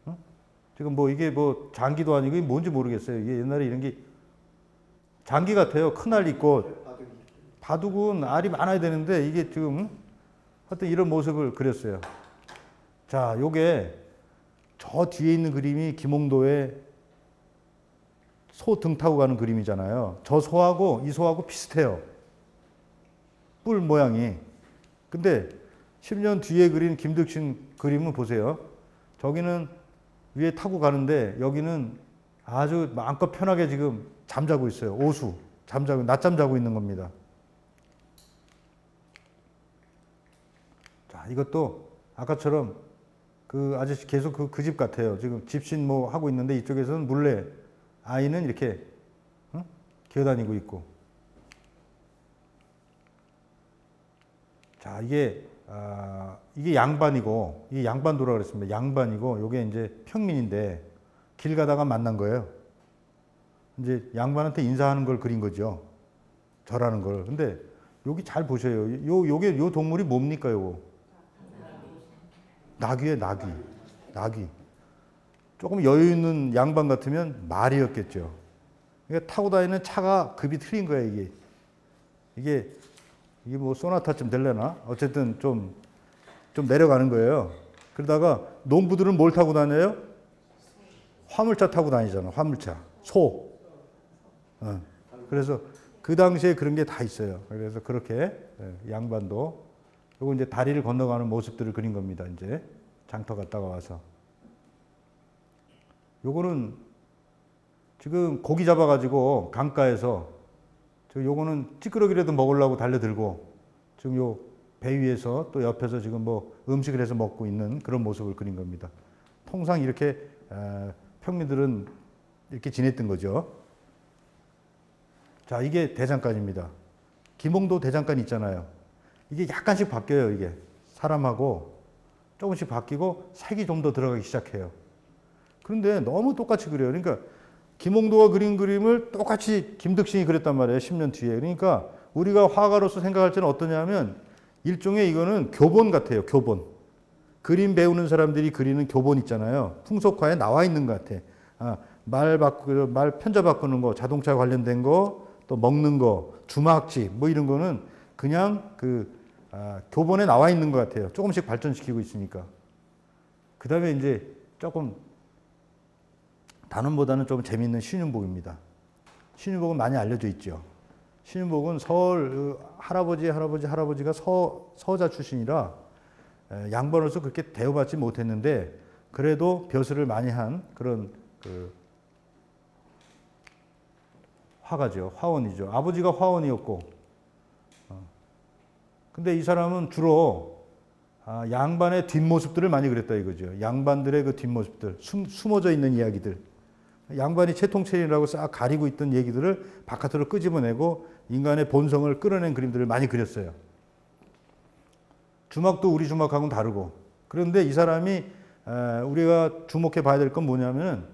어? 지금 뭐 이게 뭐 장기도 아니고 이게 뭔지 모르겠어요. 이게 옛날에 이런 게 장기 같아요. 큰 알 있고 바둑은 알이 많아야 되는데 이게 지금 하여튼 이런 모습을 그렸어요. 자, 요게 저 뒤에 있는 그림이 김홍도의 소 등 타고 가는 그림이잖아요. 저 소하고 이 소하고 비슷해요. 뿔 모양이. 근데 10년 뒤에 그린 김득신 그림은 보세요. 저기는 위에 타고 가는데 여기는 아주 마음껏 편하게 지금 잠자고 있어요. 오수. 잠자고, 낮잠 자고 있는 겁니다. 자, 이것도 아까처럼 그 아저씨 계속 그 집 같아요. 지금 집신 뭐 하고 있는데 이쪽에서는 몰래 아이는 이렇게 기어다니고 있고. 자, 이게 양반이고, 이게 양반도라 그랬습니다. 양반이고, 요게 이제 평민인데 길 가다가 만난 거예요. 이제 양반한테 인사하는 걸 그린 거죠. 절하는 걸. 근데 여기 잘 보셔요. 요 동물이 뭡니까, 요거? 나귀예요, 나귀. 나귀. 조금 여유 있는 양반 같으면 말이었겠죠. 그러니까 타고 다니는 차가 급이 틀린 거야, 이게 뭐 소나타쯤 되려나? 어쨌든 좀 내려가는 거예요. 그러다가 농부들은 뭘 타고 다녀요? 화물차 타고 다니잖아. 화물차. 소. 그래서 그 당시에 그런 게 다 있어요. 그래서 그렇게 양반도 요거 이제 다리를 건너가는 모습들을 그린 겁니다. 이제 장터 갔다가 와서. 요거는 지금 고기 잡아가지고 강가에서 요거는 찌끄러기라도 먹으려고 달려들고 지금 요 배 위에서 또 옆에서 지금 뭐 음식을 해서 먹고 있는 그런 모습을 그린 겁니다. 통상 이렇게 평민들은 이렇게 지냈던 거죠. 자, 이게 대장간입니다. 김홍도 대장간 있잖아요. 이게 약간씩 바뀌어요. 이게 사람하고 조금씩 바뀌고 색이 좀 더 들어가기 시작해요. 그런데 너무 똑같이 그려요. 그러니까 김홍도가 그린 그림을 똑같이 김득신이 그렸단 말이에요. 10년 뒤에. 그러니까 우리가 화가로서 생각할 때는 어떠냐면 일종의 이거는 교본 같아요. 교본. 그림 배우는 사람들이 그리는 교본 있잖아요. 풍속화에 나와 있는 것 같아. 말 편자 바꾸는 거, 자동차 관련된 거, 또 먹는 거, 주막지 뭐 이런 거는 그냥 교본에 나와 있는 것 같아요. 조금씩 발전시키고 있으니까. 그 다음에 이제 조금 단원보다는 좀 재미있는 신윤복입니다. 신윤복은 많이 알려져 있죠. 신윤복은 서울 할아버지가 서자 출신이라 양반으로서 그렇게 대우받지 못했는데 그래도 벼슬을 많이 한 그런 화가죠. 화원이죠. 아버지가 화원이었고 근데 이 사람은 주로 양반의 뒷모습들을 많이 그렸다 이거죠. 양반들의 그 뒷모습들, 숨어져 있는 이야기들. 양반이 채통체인이라고 싹 가리고 있던 얘기들을 바깥으로 끄집어내고 인간의 본성을 끌어낸 그림들을 많이 그렸어요. 주막도 우리 주막하고는 다르고. 그런데 이 사람이 우리가 주목해 봐야 될 건 뭐냐면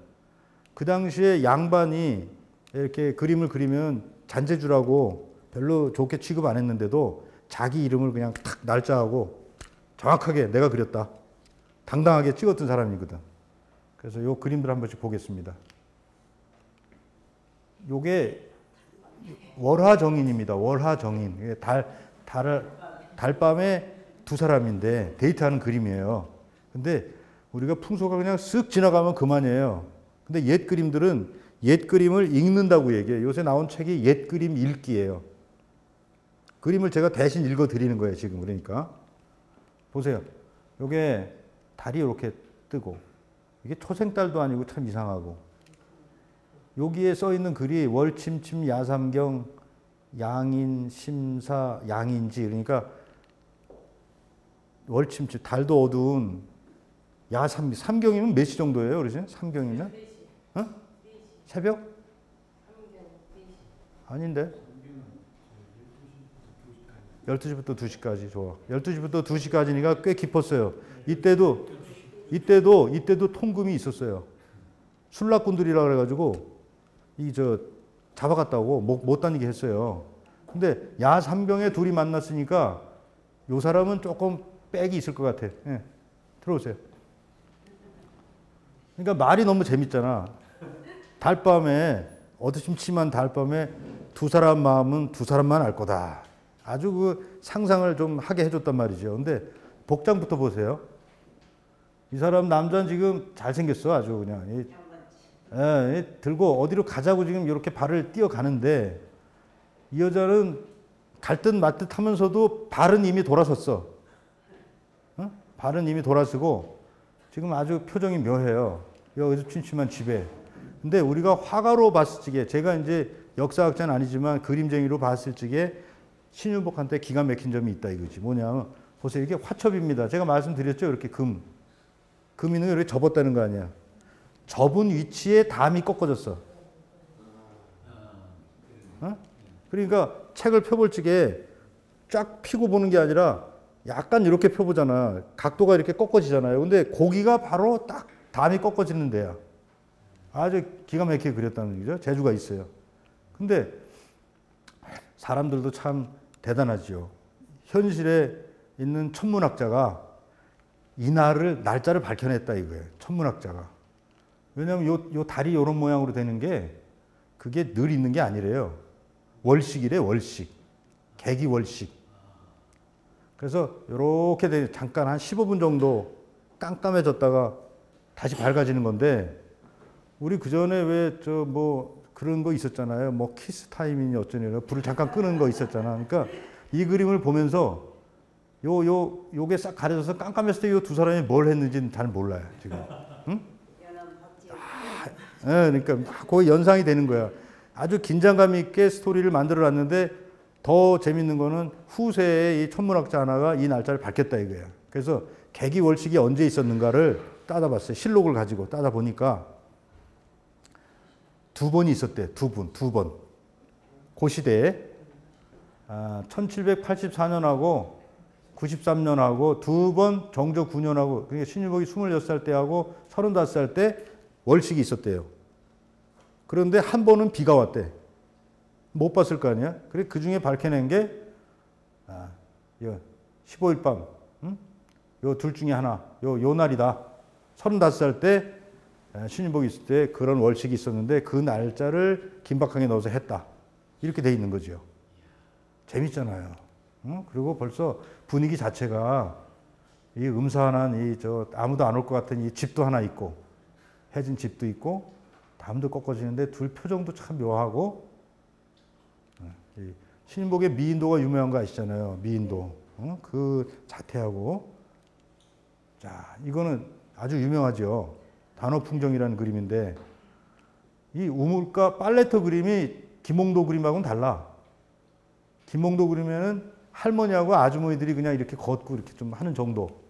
그 당시에 양반이 이렇게 그림을 그리면 잔재주라고 별로 좋게 취급 안 했는데도 자기 이름을 그냥 탁 날짜하고 정확하게 내가 그렸다. 당당하게 찍었던 사람이거든. 그래서 요 그림들 한 번씩 보겠습니다. 요게 월화정인입니다. 월화정인. 달밤에 두 사람인데 데이트하는 그림이에요. 근데 우리가 풍소가 그냥 쓱 지나가면 그만이에요. 근데 옛 그림들은 옛 그림을 읽는다고 얘기해요. 요새 나온 책이 옛 그림 읽기예요. 그림을 제가 대신 읽어 드리는 거예요, 지금. 그러니까. 보세요. 요게 달이 이렇게 뜨고 이게 초생달도 아니고 참 이상하고 여기에 써 있는 글이 월침침 야삼경 양인 심사 양인지 그러니까 월침침 달도 어두운 삼경이면 몇 시 정도예요? 그러지? 삼경이면? 새벽? 아닌데? 12시부터 2시까지 좋아. 12시부터 2시까지니까 꽤 깊었어요. 이때도 통금이 있었어요. 술락꾼들이라 그래가지고 잡아갔다고 못 다니게 했어요. 근데 야삼경에 둘이 만났으니까 요 사람은 조금 빽이 있을 것 같아. 예, 들어오세요. 그러니까 말이 너무 재밌잖아. 달밤에 어두침침한 달밤에 두 사람 마음은 두 사람만 알 거다. 아주 그 상상을 좀 하게 해줬단 말이죠. 근데 복장부터 보세요. 이 사람 남자는 지금 잘생겼어. 아주 그냥. 들고 어디로 가자고 지금 이렇게 발을 뛰어가는데 이 여자는 갈 듯 말 듯 하면서도 발은 이미 돌아섰어. 발은 이미 돌아서고 지금 아주 표정이 묘해요. 여기서 침침한 집에. 근데 우리가 화가로 봤을 적에 제가 이제 역사학자는 아니지만 그림쟁이로 봤을 적에 신윤복한테 기가 막힌 점이 있다 이거지. 뭐냐면 보세요. 이게 화첩입니다. 제가 말씀드렸죠. 이렇게 금. 금 있는 게 이렇게 접었다는 거 아니야. 접은 위치에 담이 꺾어졌어. 어? 그러니까 책을 펴볼 적에 쫙 피고 보는 게 아니라 약간 이렇게 펴보잖아. 각도가 이렇게 꺾어지잖아요. 근데 고기가 바로 딱 담이 꺾어지는 데야. 아주 기가 막히게 그렸다는 얘기죠. 재주가 있어요. 근데 사람들도 참 대단하지요. 현실에 있는 천문학자가 이날을 날짜를 밝혀냈다 이거예요. 천문학자가. 왜냐하면 요 달이 이런 모양으로 되는 게 그게 늘 있는 게 아니래요. 월식이래 월식. 개기월식. 그래서 이렇게 잠깐 한 15분 정도 깜깜해졌다가 다시 밝아지는 건데 우리 그 전에 왜 저 뭐 그런 거 있었잖아요. 뭐 키스 타임이니 어쩌니 불을 잠깐 끄는 거 있었잖아. 그러니까 이 그림을 보면서 요게 싹 가려져서 깜깜했을 때 이 두 사람이 뭘 했는지는 잘 몰라요 지금. 응? 그러니까 거의 연상이 되는 거야. 아주 긴장감 있게 스토리를 만들어놨는데 더 재밌는 거는 후세에 이 천문학자 하나가 이 날짜를 밝혔다 이거야. 그래서 개기월식이 언제 있었는가를 따져봤어요. 실록을 가지고 따져보니까 두 번이 있었대. 두 번. 그 시대에 1784년하고 93년하고 두 번 정조 9년하고 그러니까 신유복이 26살 때하고 35살 때 월식이 있었대요. 그런데 한 번은 비가 왔대. 못 봤을 거 아니야? 그래 그 중에 밝혀낸 게 15일 밤, 요 둘 중에 하나, 요 날이다. 35살 때 신유복이 있을 때 그런 월식이 있었는데 그 날짜를 긴박하게 넣어서 했다. 이렇게 돼 있는 거죠. 재밌잖아요. 그리고 벌써 분위기 자체가 이 음산한 이 저 아무도 안 올 것 같은 이 집도 하나 있고 해진 집도 있고 담도 꺾어지는데 둘 표정도 참 묘하고 신인복의 미인도가 유명한 거 아시잖아요. 미인도. 그 자태하고 자 이거는 아주 유명하죠. 단어풍정이라는 그림인데 이 우물가 팔레트 그림이 김홍도 그림하고는 달라. 김홍도 그림에는 할머니하고 아주머니들이 그냥 이렇게 걷고 이렇게 좀 하는 정도.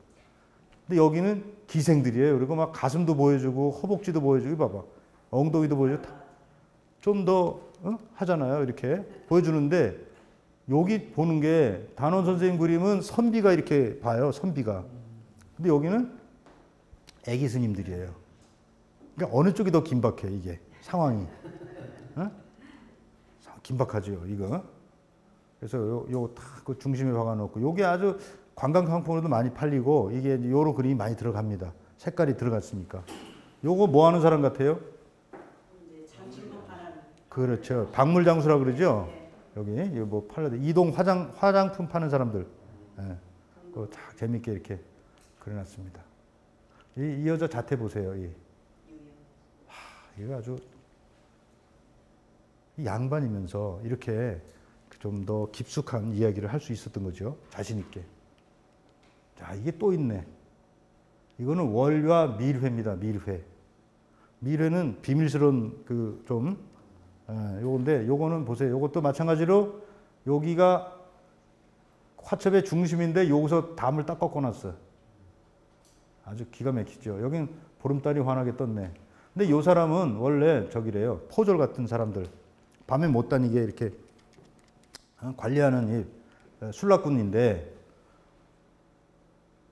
근데 여기는 기생들이에요. 그리고 막 가슴도 보여주고 허벅지도 보여주고 봐봐. 엉덩이도 보여주고 좀 더 하잖아요. 이렇게 보여주는데 여기 보는 게 단원 선생님 그림은 선비가 이렇게 봐요. 선비가. 근데 여기는 애기 스님들이에요. 그러니까 어느 쪽이 더 긴박해 이게 상황이. 긴박하죠 이거. 그래서 요거 다 그 중심에 박아놓고 요게 아주 관광 상품으로도 많이 팔리고 이게 요런 그림이 많이 들어갑니다. 색깔이 들어갔으니까. 요거 뭐 하는 사람 같아요? 그렇죠. 박물 장수라 그러죠. 여기 뭐 팔려도 이동 화장품 파는 사람들. 예. 그거 다 재밌게 이렇게 그려놨습니다. 이 여자 자태 보세요. 이거 아주 양반이면서 이렇게 좀 더 깊숙한 이야기를 할 수 있었던 거죠. 자신 있게. 자, 이게 또 있네. 이거는 월화 밀회입니다. 밀회. 밀회는 비밀스러운 그 좀 요건데 요거는 보세요. 요것도 마찬가지로 여기가 화첩의 중심인데 여기서 담을 딱 꺾어놨어. 아주 기가 막히죠. 여긴 보름달이 환하게 떴네. 근데 요 사람은 원래 저기래요. 포졸 같은 사람들. 밤에 못 다니게 이렇게 관리하는 이 술락군인데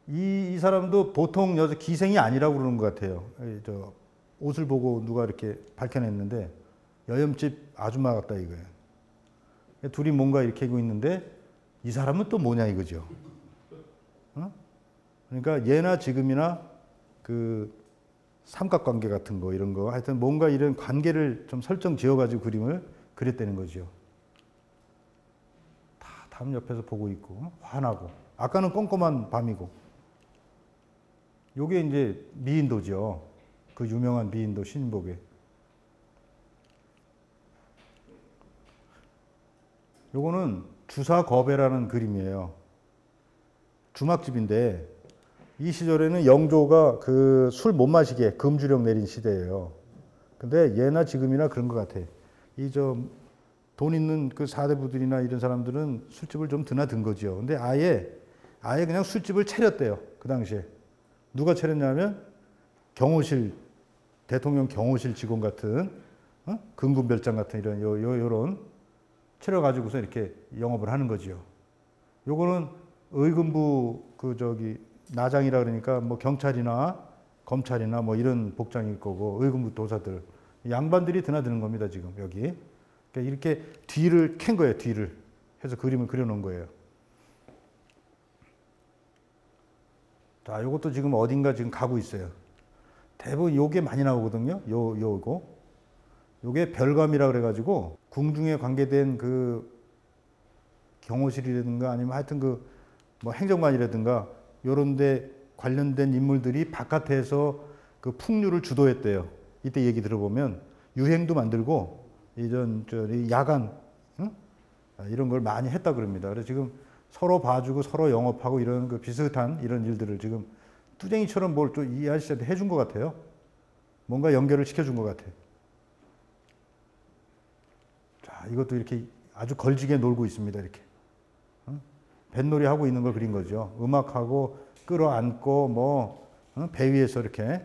이 사람도 보통 여자 기생이 아니라고 그러는 것 같아요. 저 옷을 보고 누가 이렇게 밝혀냈는데 여염집 아줌마 같다 이거예요. 둘이 뭔가 이렇게 하고 있는데 이 사람은 또 뭐냐 이거죠. 그러니까 예나 지금이나 그 삼각관계 같은 거 이런 거 하여튼 뭔가 이런 관계를 좀 설정 지어가지고 그림을 그렸다는 거죠. 다 담 옆에서 보고 있고 환하고 아까는 껌껌한 밤이고 요게 이제 미인도죠. 그 유명한 미인도 신인복의. 요거는 주사거배라는 그림이에요. 주막집인데 이 시절에는 영조가 그 술 못 마시게 금주령 내린 시대예요. 근데 예나 지금이나 그런 것 같아. 이 돈 있는 그 사대부들이나 이런 사람들은 술집을 좀 드나든 거죠. 근데 아예 그냥 술집을 차렸대요. 그 당시에. 누가 차렸냐면 경호실, 대통령 경호실 직원 같은, 금군별장 같은 요런 차려가지고서 이렇게 영업을 하는 거지요. 요거는 의금부 나장이라 그러니까 뭐 경찰이나 검찰이나 뭐 이런 복장일 거고 의금부 도사들 양반들이 드나드는 겁니다 지금 여기. 그러니까 이렇게 뒤를 캔 거예요. 뒤를 해서 그림을 그려놓은 거예요. 자, 요것도 지금 어딘가 지금 가고 있어요. 대부분 요게 많이 나오거든요. 요게 별감이라 그래가지고 궁중에 관계된 그 경호실이라든가 아니면 하여튼 그 뭐 행정관이라든가 요런데 관련된 인물들이 바깥에서 그 풍류를 주도했대요. 이때 얘기 들어보면 유행도 만들고 이런 야간 이런 걸 많이 했다 그럽니다. 그래서 지금 서로 봐주고 서로 영업하고 이런 그 비슷한 이런 일들을 지금 뚜쟁이처럼 뭘 또 이 아저씨한테 해준 것 같아요. 뭔가 연결을 시켜준 것 같아요. 자, 이것도 이렇게 아주 걸지게 놀고 있습니다. 이렇게 뱃놀이 하고 있는 걸 그린 거죠. 음악하고 끌어안고 뭐 배 위에서 이렇게.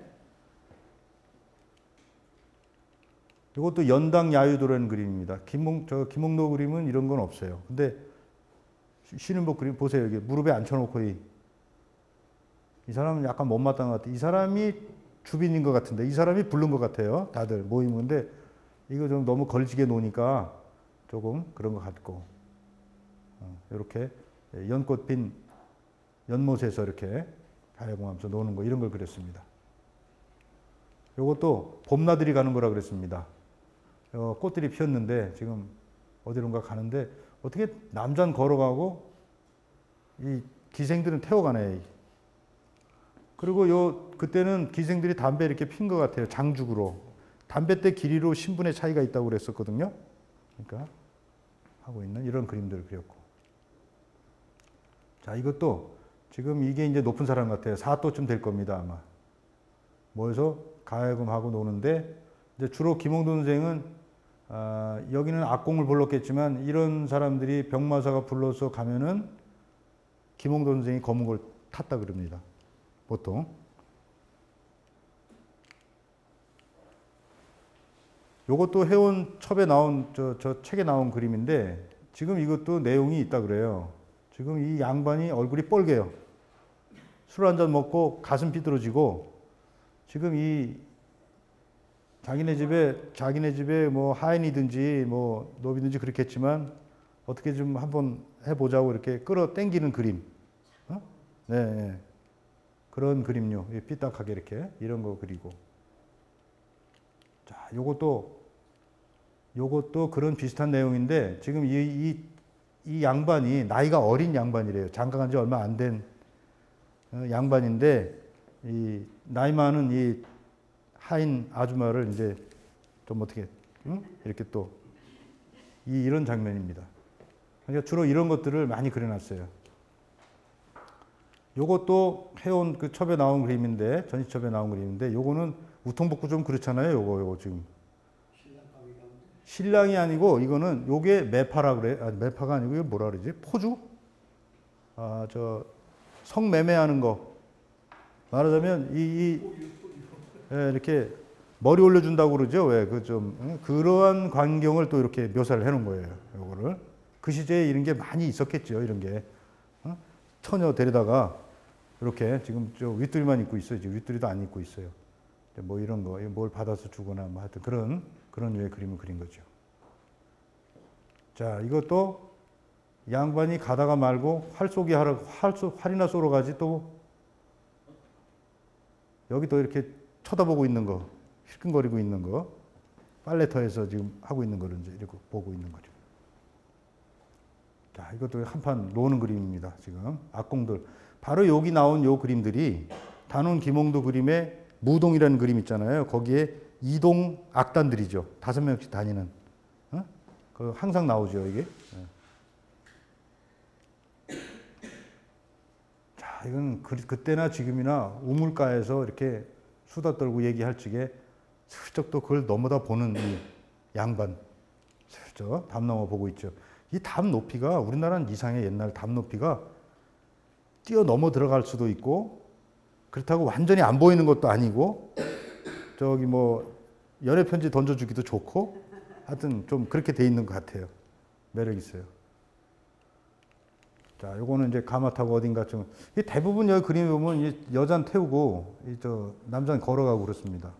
이것도 연당 야유도라는 그림입니다. 김홍로 그림은 이런 건 없어요. 근데 쉬는 법 그림 보세요. 여기 무릎에 앉혀놓고 이 사람은 약간 못마땅한 것 같아요. 이 사람이 주빈인 것 같은데 이 사람이 부른 것 같아요. 다들 모이는데 이거 좀 너무 걸지게 노니까 조금 그런 것 같고 이렇게 연꽃 핀 연못에서 이렇게 가야공하면서 노는 거 이런 걸 그렸습니다. 이것도 봄나들이 가는 거라 그랬습니다. 꽃들이 피었는데 지금 어디론가 가는데 어떻게 남자는 걸어가고 이 기생들은 태워가네. 그리고 그때는 기생들이 담배 이렇게 핀 것 같아요. 장죽으로. 담뱃대 길이로 신분의 차이가 있다고 그랬었거든요. 그러니까 하고 있는 이런 그림들을 그렸고. 자, 이것도 지금 이게 이제 높은 사람 같아요. 4도쯤 될 겁니다, 아마. 모여서 가야금하고 노는데 이제 주로 김홍도 선생은 여기는 악공을 불렀겠지만 이런 사람들이 병마사가 불러서 가면은 김홍도 선생이 검은 걸 탔다 그럽니다. 보통. 요것도 해온 첩에 나온 저 책에 나온 그림인데 지금 이것도 내용이 있다 그래요. 지금 이 양반이 얼굴이 뻘개요. 술 한 잔 먹고 가슴 삐뚤어지고 지금 이 자기네 집에 뭐 하인이든지 뭐 노비든지 그렇겠지만 어떻게 좀 한번 해보자고 이렇게 끌어 당기는 그림. 네. 그런 그림요. 삐딱하게 이렇게 이런 거 그리고. 자, 요것도 그런 비슷한 내용인데 지금 이 양반이 나이가 어린 양반이래요. 장가간 지 얼마 안 된 양반인데 이 나이 많은 이 하인 아줌마를 이제 좀 어떻게 이렇게 또 이런 장면입니다. 그러니까 주로 이런 것들을 많이 그려놨어요. 요것도 해온 그 첩에 나온 그림인데 전시첩에 나온 그림인데 요거는 우통복구 좀 그렇잖아요. 요거 지금 신랑이 아니고 이거는 요게 매파라 그래. 매파가 아니고 이거 뭐라 그러지? 포주? 성매매하는 거. 말하자면 이렇게 머리 올려준다고 그러죠. 왜 그러한 광경을 또 이렇게 묘사를 해놓은 거예요. 요거를 그 시대에 이런 게 많이 있었겠죠. 이런 게 처녀 데려다가 이렇게 지금 저 윗도리만 입고 있어요. 지금 윗도리도 안 입고 있어요. 뭐 이런 거, 뭘 받아서 주거나 뭐 하여튼 그런 류의 그림을 그린 거죠. 자, 이것도 양반이 가다가 말고 활이나 쏘러 가지 또 여기 또 이렇게 쳐다보고 있는 거, 힐끔거리고 있는 거, 빨래터에서 지금 하고 있는 거를 이제 이렇게 보고 있는 거죠. 자, 이것도 한판 노는 그림입니다. 지금 악공들. 바로 여기 나온 요 그림들이 단원 김홍도 그림의 무동이라는 그림 있잖아요. 거기에 이동 악단들이죠. 5명씩 다니는. 항상 나오죠, 이게. 자, 이건 그때나 지금이나 우물가에서 이렇게 수다 떨고 얘기할 적에 슬쩍 또 그걸 넘어다 보는 이 양반. 슬쩍 담 넘어 보고 있죠. 이 담 높이가 우리나라는 이상해. 옛날 담 높이가 뛰어넘어 들어갈 수도 있고 그렇다고 완전히 안 보이는 것도 아니고 저기 뭐 연애 편지 던져주기도 좋고 하여튼 좀 그렇게 돼 있는 것 같아요. 매력 있어요. 자, 요거는 이제 가마타고 어딘가 좀 대부분 여기 그림에 보면 이 여자는 태우고 저 남자는 걸어가고 그렇습니다.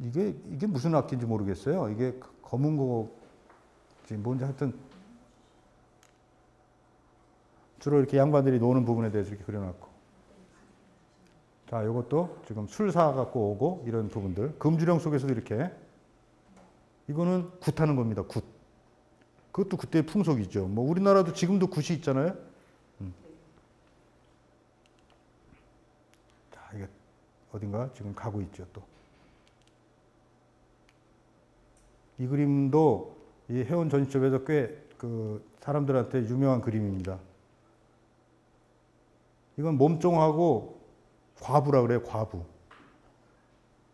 이게 무슨 악기인지 모르겠어요. 이게 검은 거지 뭔지 하여튼 주로 이렇게 양반들이 노는 부분에 대해서 이렇게 그려놨고. 자, 요것도 지금 술 사 갖고 오고 이런 부분들. 금주령 속에서도 이렇게. 이거는 굿하는 겁니다. 굿. 그것도 그때의 풍속이죠. 뭐 우리나라도 지금도 굿이 있잖아요. 자, 이게 어딘가 지금 가고 있죠, 또. 이 그림도 이 해원 전시점에서 꽤 그 사람들한테 유명한 그림입니다. 이건 몸종하고 과부라 그래요, 과부.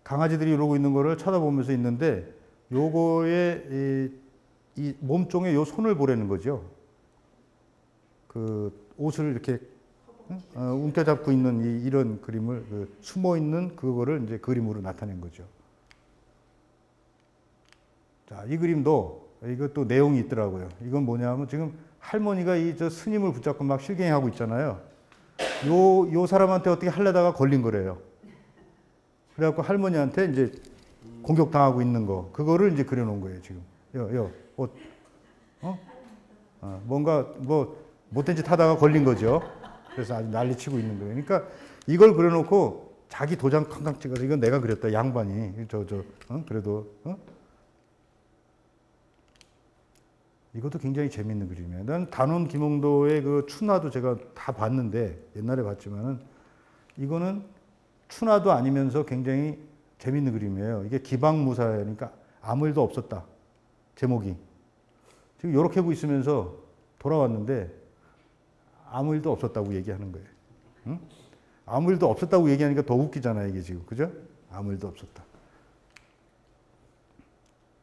강아지들이 이러고 있는 거를 쳐다보면서 있는데 요거에 이 몸종에 요 손을 보라는 거죠. 그 옷을 이렇게 움켜잡고 있는 이런 그림을 숨어 있는 그거를 이제 그림으로 나타낸 거죠. 자, 이 그림도 이것도 내용이 있더라고요. 이건 뭐냐면 지금 할머니가 저 스님을 붙잡고 막 실갱이하고 있잖아요. 요 사람한테 어떻게 하려다가 걸린 거래요. 그래갖고 할머니한테 이제 공격당하고 있는 거, 그거를 이제 그려놓은 거예요, 지금. 옷. 뭔가 뭐 못된 짓 하다가 걸린 거죠. 그래서 아주 난리 치고 있는 거예요. 그러니까 이걸 그려놓고 자기 도장 쾅쾅 찍어서 이건 내가 그렸다, 양반이. 그래도, 이것도 굉장히 재밌는 그림이에요. 난 단원 김홍도의 그 춘화도 제가 다 봤는데, 옛날에 봤지만은, 이거는 춘화도 아니면서 굉장히 재밌는 그림이에요. 이게 기방무사니까 아무 일도 없었다. 제목이. 지금 이렇게 하고 있으면서 돌아왔는데, 아무 일도 없었다고 얘기하는 거예요. 응? 아무 일도 없었다고 얘기하니까 더 웃기잖아요, 이게 지금. 그죠? 아무 일도 없었다.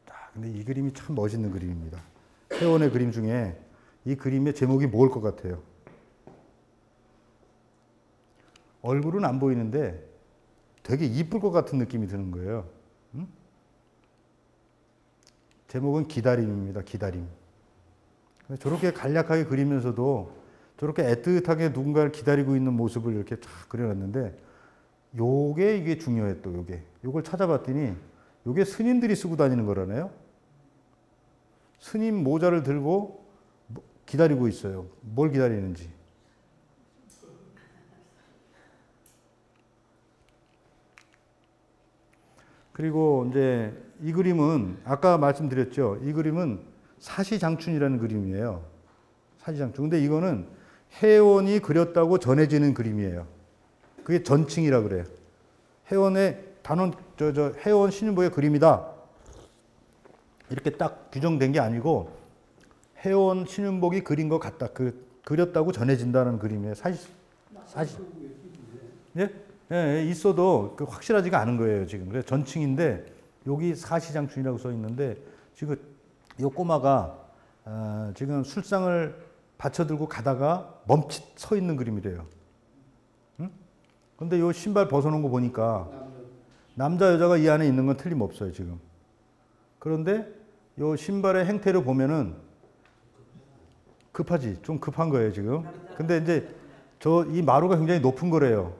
자, 근데 이 그림이 참 멋있는 그림입니다. 해원의 그림 중에 이 그림의 제목이 뭘 것 같아요? 얼굴은 안 보이는데 되게 이쁠 것 같은 느낌이 드는 거예요. 응? 제목은 기다림입니다. 기다림. 저렇게 간략하게 그리면서도 저렇게 애틋하게 누군가를 기다리고 있는 모습을 이렇게 쫙 그려놨는데 이게 중요해 또 요걸 찾아봤더니 요게 스님들이 쓰고 다니는 거라네요. 스님 모자를 들고 기다리고 있어요. 뭘 기다리는지. 그리고 이제 이 그림은 아까 말씀드렸죠. 이 그림은 사시장춘이라는 그림이에요. 사시장춘. 근데 이거는 해원이 그렸다고 전해지는 그림이에요. 그게 전칭이라 그래요. 해원의 단원 해원 신윤복의 그림이다. 이렇게 딱 규정된 게 아니고 해원 신윤복이 그린 것 같다. 그렸다고 전해진다는 그림이에요. 사시. 예? 예, 있어도 확실하지가 않은 거예요, 지금. 그래서 전칭인데 여기 사시장춘이라고 써 있는데 지금 이 꼬마가 지금 술상을 받쳐들고 가다가 멈칫 서 있는 그림이래요. 응? 근데 이 신발 벗어놓은 거 보니까 남자 여자가 이 안에 있는 건 틀림없어요, 지금. 그런데 이 신발의 행태를 보면은 급하지. 좀 급한 거예요, 지금. 근데 이제 이 마루가 굉장히 높은 거래요.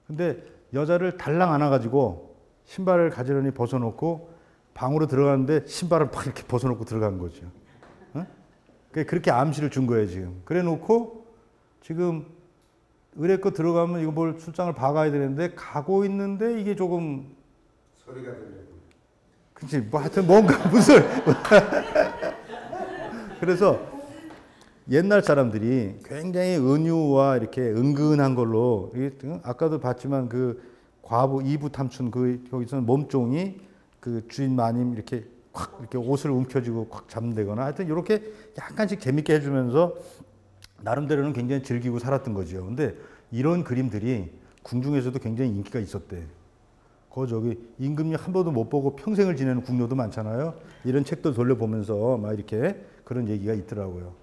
근데 여자를 달랑 안아가지고 신발을 가지런히 벗어놓고 방으로 들어가는데 신발을 팍 이렇게 벗어놓고 들어간 거죠. 어? 그렇게 암시를 준 거예요, 지금. 그래 놓고 지금 의뢰껏 들어가면 이거 뭘 출장을 봐가야 되는데 가고 있는데 이게 조금 소리가 들려요. 그치, 뭐 하여튼 뭔가 무슨 그래서 옛날 사람들이 굉장히 은유와 이렇게 은근한 걸로 아까도 봤지만 그 과부 이부 탐춘 거기서는 몸종이 그 주인 마님 이렇게 확 이렇게 옷을 움켜쥐고 꽉 잡는다거나 하여튼 이렇게 약간씩 재밌게 해주면서 나름대로는 굉장히 즐기고 살았던 거죠. 근데 이런 그림들이 궁중에서도 굉장히 인기가 있었대. 저기 임금님 한 번도 못 보고 평생을 지내는 궁녀도 많잖아요. 이런 책도 돌려보면서 막 이렇게 그런 얘기가 있더라고요.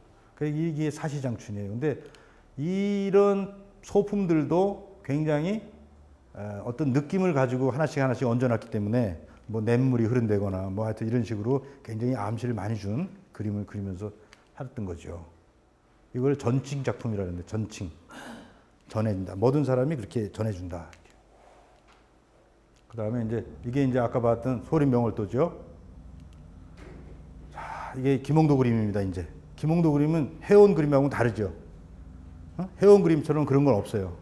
이게 사시장춘이에요. 근데 이런 소품들도 굉장히 어떤 느낌을 가지고 하나씩 하나씩 얹어놨기 때문에 뭐 냇물이 흐른다거나 뭐 하여튼 이런 식으로 굉장히 암시를 많이 준 그림을 그리면서 했던 거죠. 이걸 전칭 작품이라는데 전칭. 전해준다. 모든 사람이 그렇게 전해준다. 그 다음에 이게 이제 아까 봤던 소림명월도죠. 자, 이게 김홍도 그림입니다. 이제 김홍도 그림은 해온 그림하고는 다르죠. 해온 그림처럼 그런 건 없어요.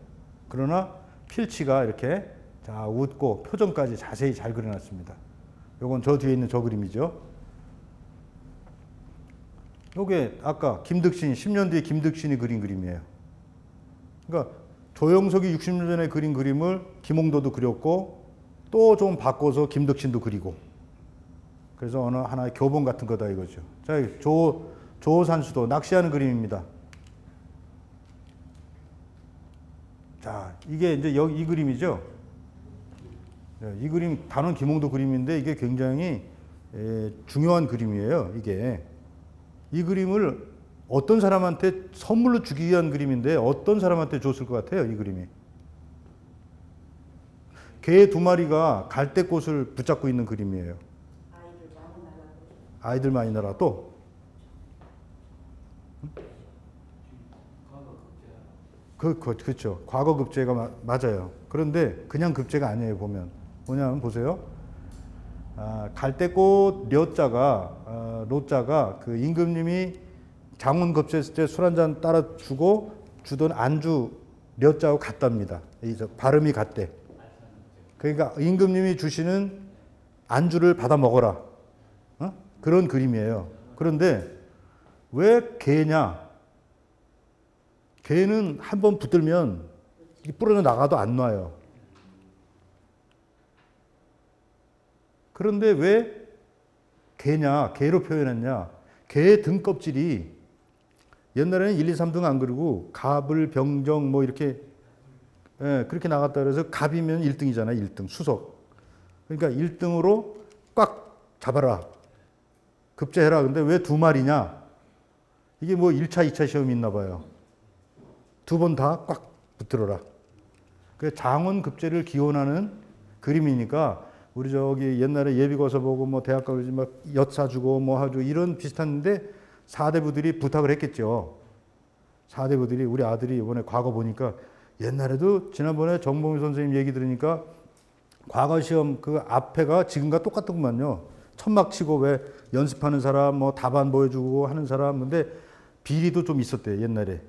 그러나 필치가 이렇게 자 웃고 표정까지 자세히 잘 그려놨습니다. 요건 저 뒤에 있는 저 그림이죠. 요게 아까 김득신 10년 뒤에 김득신이 그린 그림이에요. 그러니까 조영석이 60년 전에 그린 그림을 김홍도도 그렸고 또 좀 바꿔서 김득신도 그리고 그래서 어느 하나의 교본 같은 거다 이거죠. 자, 조산수도 낚시하는 그림입니다. 자, 이게 이제 여기 이 그림이죠. 이 그림 단원 김홍도 그림인데 이게 굉장히 중요한 그림이에요. 이게 이 그림을 어떤 사람한테 선물로 주기 위한 그림인데 어떤 사람한테 줬을 것 같아요, 이 그림이? 개 2마리가 갈대꽃을 붙잡고 있는 그림이에요. 아이들 많이 날아 또? 그렇죠. 과거 급제가 맞아요. 그런데 그냥 급제가 아니에요, 보면. 뭐냐면 보세요. 갈대꽃 료자가 그 임금님이 장원 급제했을 때 술 한잔 따라 주던 안주 료자하고 같답니다. 발음이 같대. 그러니까 임금님이 주시는 안주를 받아 먹어라. 그런 그림이에요. 그런데 왜 개냐? 개는 한번 붙들면 부러져 나가도 안 놔요. 그런데 왜 개냐? 개로 표현했냐? 개의 등껍질이 옛날에는 1, 2, 3등 안 그리고 갑을, 병정 뭐 이렇게 그렇게 나갔다 그래서 갑이면 1등이잖아요. 1등 수석. 그러니까 1등으로 꽉 잡아라. 급제해라. 근데 왜 2마리냐? 이게 뭐 1차, 2차 시험이 있나 봐요. 2번 다 꽉 붙들어라. 그 장원 급제를 기원하는 그림이니까 우리 저기 옛날에 예비고사 보고 뭐 대학 가서 막 엿 사주고 뭐 하고 이런 비슷한데 사대부들이 부탁을 했겠죠. 사대부들이 우리 아들이 이번에 과거 보니까 옛날에도 지난번에 정봉희 선생님 얘기 들으니까 과거 시험 그 앞에가 지금과 똑같더구만요. 천막 치고 왜 연습하는 사람 뭐 답안 보여주고 하는 사람 근데 비리도 좀 있었대요. 옛날에.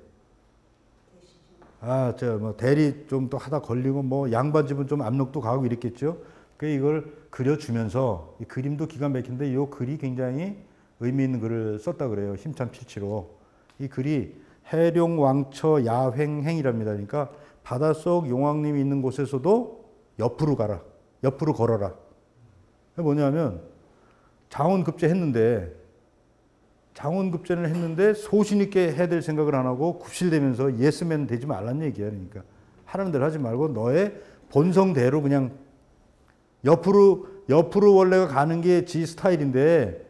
뭐 대리 좀 또 하다 걸리고 뭐 양반집은 좀 압력도 가고 이랬겠죠. 그 이걸 그려주면서 이 그림도 기가 막힌데 이 글이 굉장히 의미 있는 글을 썼다 그래요. 힘찬 필치로. 이 글이 해룡왕처 야횡행이랍니다. 그러니까 바닷속 용왕님이 있는 곳에서도 옆으로 가라. 옆으로 걸어라. 뭐냐면 장원급제 했는데 소신 있게 해야 될 생각을 안 하고 굽실대면서 예스맨 되지 말란 얘기야. 그러니까 하라는 대로 하지 말고 너의 본성대로 그냥 옆으로 원래가 가는 게 지 스타일인데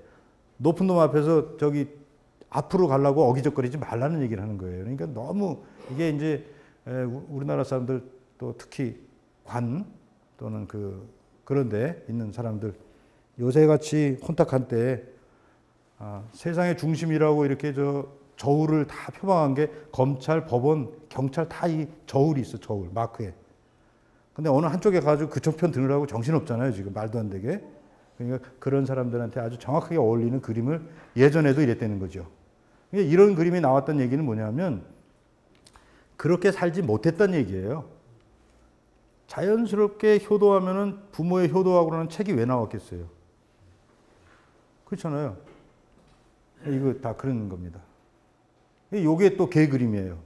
높은 놈 앞에서 저기 앞으로 가려고 어기적거리지 말라는 얘기를 하는 거예요. 그러니까 너무 이게 이제 우리나라 사람들 또 특히 관 또는 그런 데 있는 사람들 요새같이 혼탁한 때 세상의 중심이라고 이렇게 저울을 다 표방한 게 검찰, 법원, 경찰 다 이 저울이 있어. 저울 마크에. 근데 어느 한쪽에 가지고 그쪽 편 드느라고 정신없잖아요. 지금 말도 안 되게. 그러니까 그런 사람들한테 아주 정확하게 어울리는 그림을 예전에도 이랬다는 거죠. 그러니까 이런 그림이 나왔다는 얘기는 뭐냐면 그렇게 살지 못했다는 얘기예요. 자연스럽게 효도하면은 부모의 효도하고라는 책이 왜 나왔겠어요? 그렇잖아요. 이거 다 그런 겁니다. 이게 또 개 그림이에요.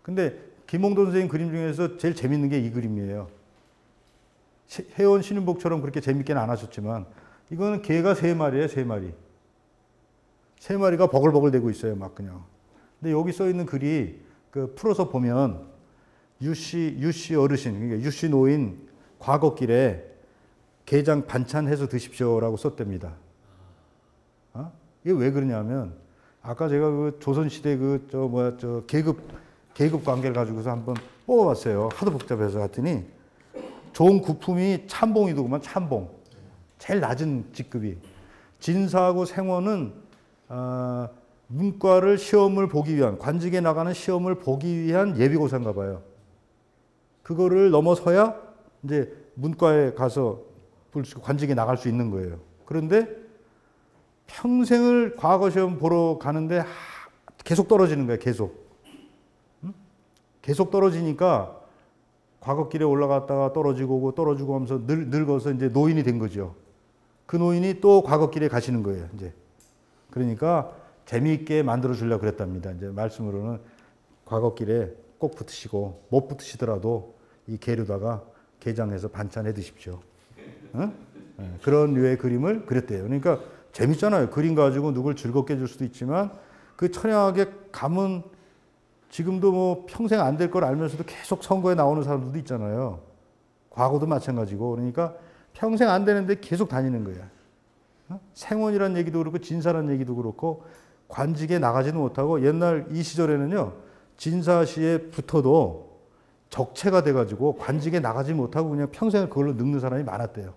근데 김홍도 선생님 그림 중에서 제일 재밌는 게 이 그림이에요. 해원 신윤복처럼 그렇게 재밌게는 안 하셨지만 이거는 개가 3마리예요, 3마리. 3마리가 버글버글 대고 있어요, 막 그냥. 근데 여기 써 있는 글이 그 풀어서 보면 유씨 어르신, 그러니까 유씨 노인 과거길에 게장 반찬해서 드십시오라고 썼답니다. 이게 왜 그러냐면 아까 제가 그 조선시대 계급 관계를 가지고서 한번 뽑아봤어요. 하도 복잡해서 갔더니 좋은 국품이 참봉이더구만, 참봉. 제일 낮은 직급이. 진사하고 생원은 문과를 시험을 보기 위한, 관직에 나가는 시험을 보기 위한 예비고사인가 봐요. 그거를 넘어서야 이제 문과에 가서 관직에 나갈 수 있는 거예요. 그런데 평생을 과거 시험 보러 가는데 계속 떨어지는 거예요. 계속. 계속 떨어지니까 과거길에 올라갔다가 떨어지고 하면서 늙어서 이제 노인이 된 거죠. 그 노인이 또 과거길에 가시는 거예요. 이제. 그러니까 재미있게 만들어 주려고 그랬답니다. 이제 말씀으로는 과거길에 꼭 붙으시고 못 붙으시더라도 이 게르다가 게장해서 반찬해 드십시오. 응? 네, 그런 류의 그림을 그렸대요. 그러니까 재밌잖아요. 그림 가지고 누굴 즐겁게 해줄 수도 있지만 그 천양하게 감은 지금도 뭐 평생 안 될 걸 알면서도 계속 선거에 나오는 사람들도 있잖아요. 과거도 마찬가지고. 그러니까 평생 안 되는데 계속 다니는 거야. 생원이란 얘기도 그렇고 진사란 얘기도 그렇고 관직에 나가지는 못하고 옛날 이 시절에는요. 진사시에 붙어도 적체가 돼가지고 관직에 나가지 못하고 그냥 평생을 그걸로 늙는 사람이 많았대요.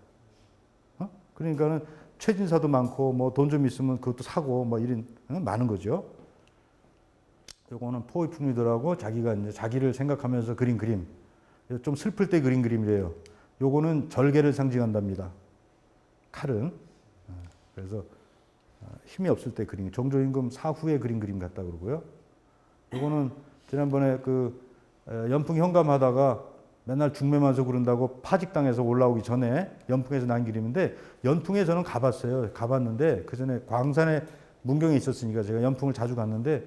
그러니까는 최진사도 많고 뭐 돈 좀 있으면 그것도 사고 뭐 이런 많은 거죠. 요거는 포이품리더라고 자기가 이제 자기를 생각하면서 그린 그림. 좀 슬플 때 그린 그림이래요. 요거는 절개를 상징한답니다. 칼은. 그래서 힘이 없을 때 그린 정조임금 사후에 그린 그림 같다 그러고요. 요거는 지난번에 그 연풍 현감하다가 맨날 중매만서 그런다고 파직당해서 올라오기 전에 연풍에서 난 그림인데 연풍에 저는 가봤어요. 가봤는데 그 전에 광산에 문경에 있었으니까 제가 연풍을 자주 갔는데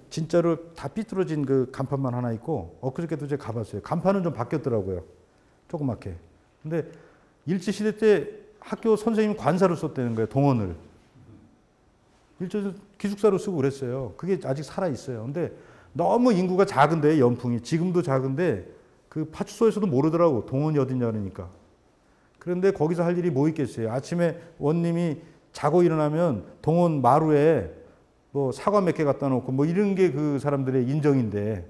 진짜로 다 삐뚤어진 그 간판만 하나 있고 엊그저께도 제가 가봤어요. 간판은 좀 바뀌었더라고요. 조그맣게. 근데 일제시대 때 학교 선생님 관사로 썼다는 거예요. 동원을. 일제는 기숙사로 쓰고 그랬어요. 그게 아직 살아있어요. 근데 너무 인구가 작은데 연풍이 지금도 작은데 그 파출소에서도 모르더라고. 동원이 어딨냐 그러니까. 그런데 거기서 할 일이 뭐 있겠어요. 아침에 원님이 자고 일어나면 동원 마루에 뭐 사과 몇 개 갖다 놓고 뭐 이런 게 그 사람들의 인정인데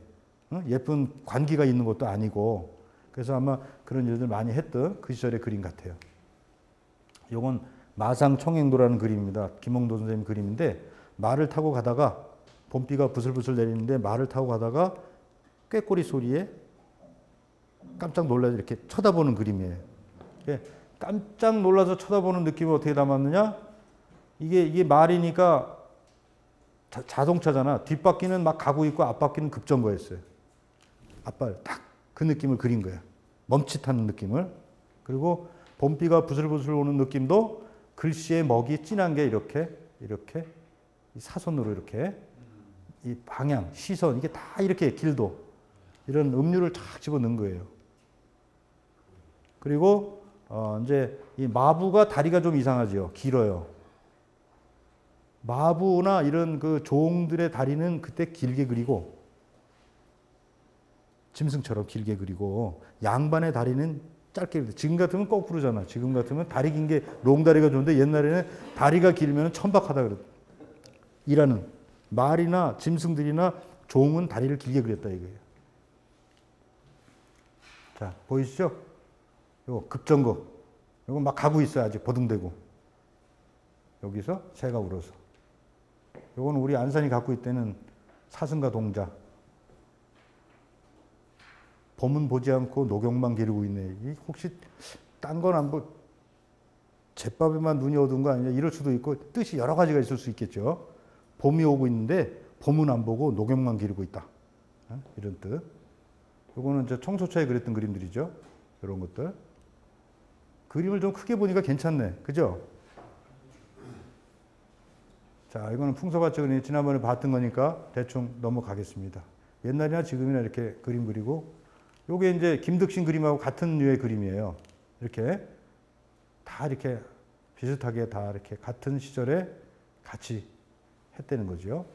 예쁜 관기가 있는 것도 아니고 그래서 아마 그런 일들 많이 했던 그 시절의 그림 같아요. 이건 마상청행도라는 그림입니다. 김홍도 선생님 그림인데 말을 타고 가다가 봄비가 부슬부슬 내리는데 말을 타고 가다가 꾀꼬리 소리에 깜짝 놀라서 이렇게 쳐다보는 그림이에요. 깜짝 놀라서 쳐다보는 느낌을 어떻게 담았느냐? 이게 말이니까 자동차잖아. 뒷바퀴는 막 가고 있고 앞바퀴는 급정거했어요. 앞발 딱 그 느낌을 그린 거야. 멈칫하는 느낌을. 그리고 봄비가 부슬부슬 오는 느낌도 글씨의 먹이 진한 게 이렇게 이 사선으로 이렇게 이 방향, 시선 이게 다 이렇게 길도 이런 음률을 쫙 집어넣은 거예요. 그리고 이제 이 마부가 다리가 좀 이상하죠. 길어요. 마부나 이런 그 종들의 다리는 그때 길게 그리고 짐승처럼 길게 그리고 양반의 다리는 짧게 그리고 지금 같으면 거꾸로잖아. 지금 같으면 다리 긴 게 롱다리가 좋은데 옛날에는 다리가 길면 천박하다 그랬. 일하는 말이나 짐승들이나 종은 다리를 길게 그렸다 이거예요. 자 보이시죠? 요거 급정거. 요거 막 가고 있어요. 아직 버둥대고. 여기서 새가 울어서. 요거는 우리 안산이 갖고 있다는 사슴과 동자. 봄은 보지 않고 녹용만 기르고 있네. 혹시 딴 건 안 보, 잿밥에만 눈이 어두운 거 아니냐 이럴 수도 있고 뜻이 여러 가지가 있을 수 있겠죠. 봄이 오고 있는데 봄은 안 보고 녹용만 기르고 있다. 이런 뜻. 요거는 이제 청소차에 그렸던 그림들이죠. 이런 것들. 그림을 좀 크게 보니까 괜찮네. 그죠? 자, 이거는 풍서가적으로 지난번에 봤던 거니까 대충 넘어가겠습니다. 옛날이나 지금이나 이렇게 그림 그리고 요게 이제 김덕신 그림하고 같은 류의 그림이에요. 이렇게 다 이렇게 비슷하게 다 이렇게 같은 시절에 같이 했다는 거죠.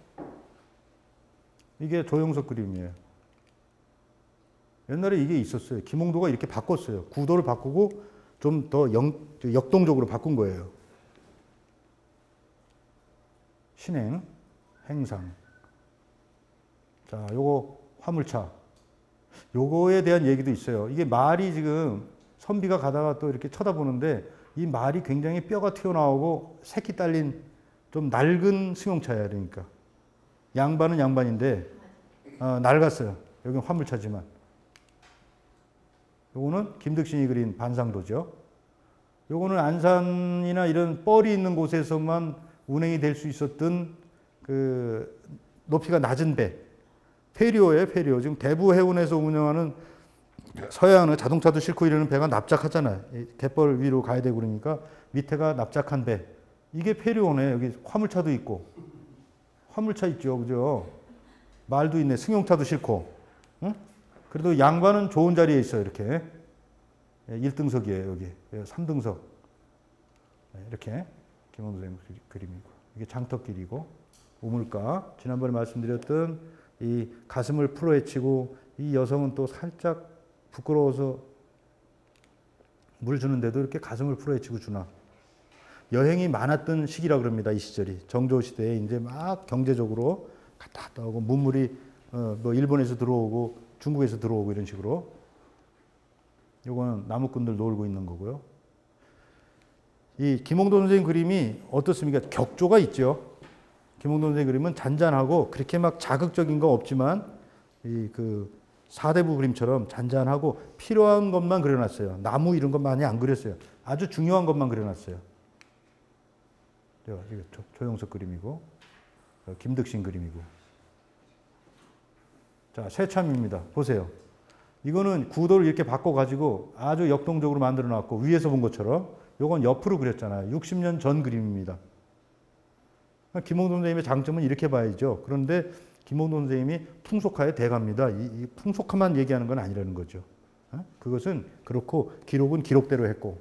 이게 조영석 그림이에요. 옛날에 이게 있었어요. 김홍도가 이렇게 바꿨어요. 구도를 바꾸고 좀 더 역동적으로 바꾼 거예요. 신행, 행상. 자, 요거 화물차. 요거에 대한 얘기도 있어요. 이게 말이 지금 선비가 가다가 또 이렇게 쳐다보는데 이 말이 굉장히 뼈가 튀어나오고 새끼 딸린 좀 낡은 승용차야. 그러니까 양반은 양반인데 낡았어요. 여기는 화물차지만. 요거는 김득신이 그린 반상도죠. 요거는 안산이나 이런 뻘이 있는 곳에서만 운행이 될 수 있었던 그 높이가 낮은 배. 페리오예요, 페리오. 지금 대부 해운에서 운영하는 서해안은 자동차도 싣고 이러는 배가 납작하잖아요. 갯벌 위로 가야 되고 그러니까 밑에가 납작한 배. 이게 페리오네. 여기 화물차도 있고. 화물차 있죠, 그죠? 말도 있네. 승용차도 싣고. 응? 그래도 양반은 좋은 자리에 있어요, 이렇게. 1등석이에요, 여기. 3등석. 이렇게. 김홍도 선생님 그림이고. 이게 장터길이고. 우물가. 지난번에 말씀드렸던 이 가슴을 풀어헤치고 이 여성은 또 살짝 부끄러워서 물 주는데도 이렇게 가슴을 풀어헤치고 주나. 여행이 많았던 시기라 그럽니다, 이 시절이. 정조 시대에 이제 막 경제적으로 갔다 갔다 오고 문물이 뭐 일본에서 들어오고 중국에서 들어오고 이런 식으로. 요거는 나무꾼들 놀고 있는 거고요. 이 김홍도 선생님 그림이 어떻습니까? 격조가 있죠. 김홍도 선생님 그림은 잔잔하고 그렇게 막 자극적인 거 없지만 이 그 사대부 그림처럼 잔잔하고 필요한 것만 그려놨어요. 나무 이런 것 많이 안 그렸어요. 아주 중요한 것만 그려놨어요. 이게 조영석 그림이고 김득신 그림이고. 자, 새참입니다. 보세요. 이거는 구도를 이렇게 바꿔가지고 아주 역동적으로 만들어놨고 위에서 본 것처럼 요건 옆으로 그렸잖아요. 60년 전 그림입니다. 김홍도 선생님의 장점은 이렇게 봐야죠. 그런데 김홍도 선생님이 풍속화의 대가입니다. 이 풍속화만 얘기하는 건 아니라는 거죠. 그것은 그렇고 기록은 기록대로 했고.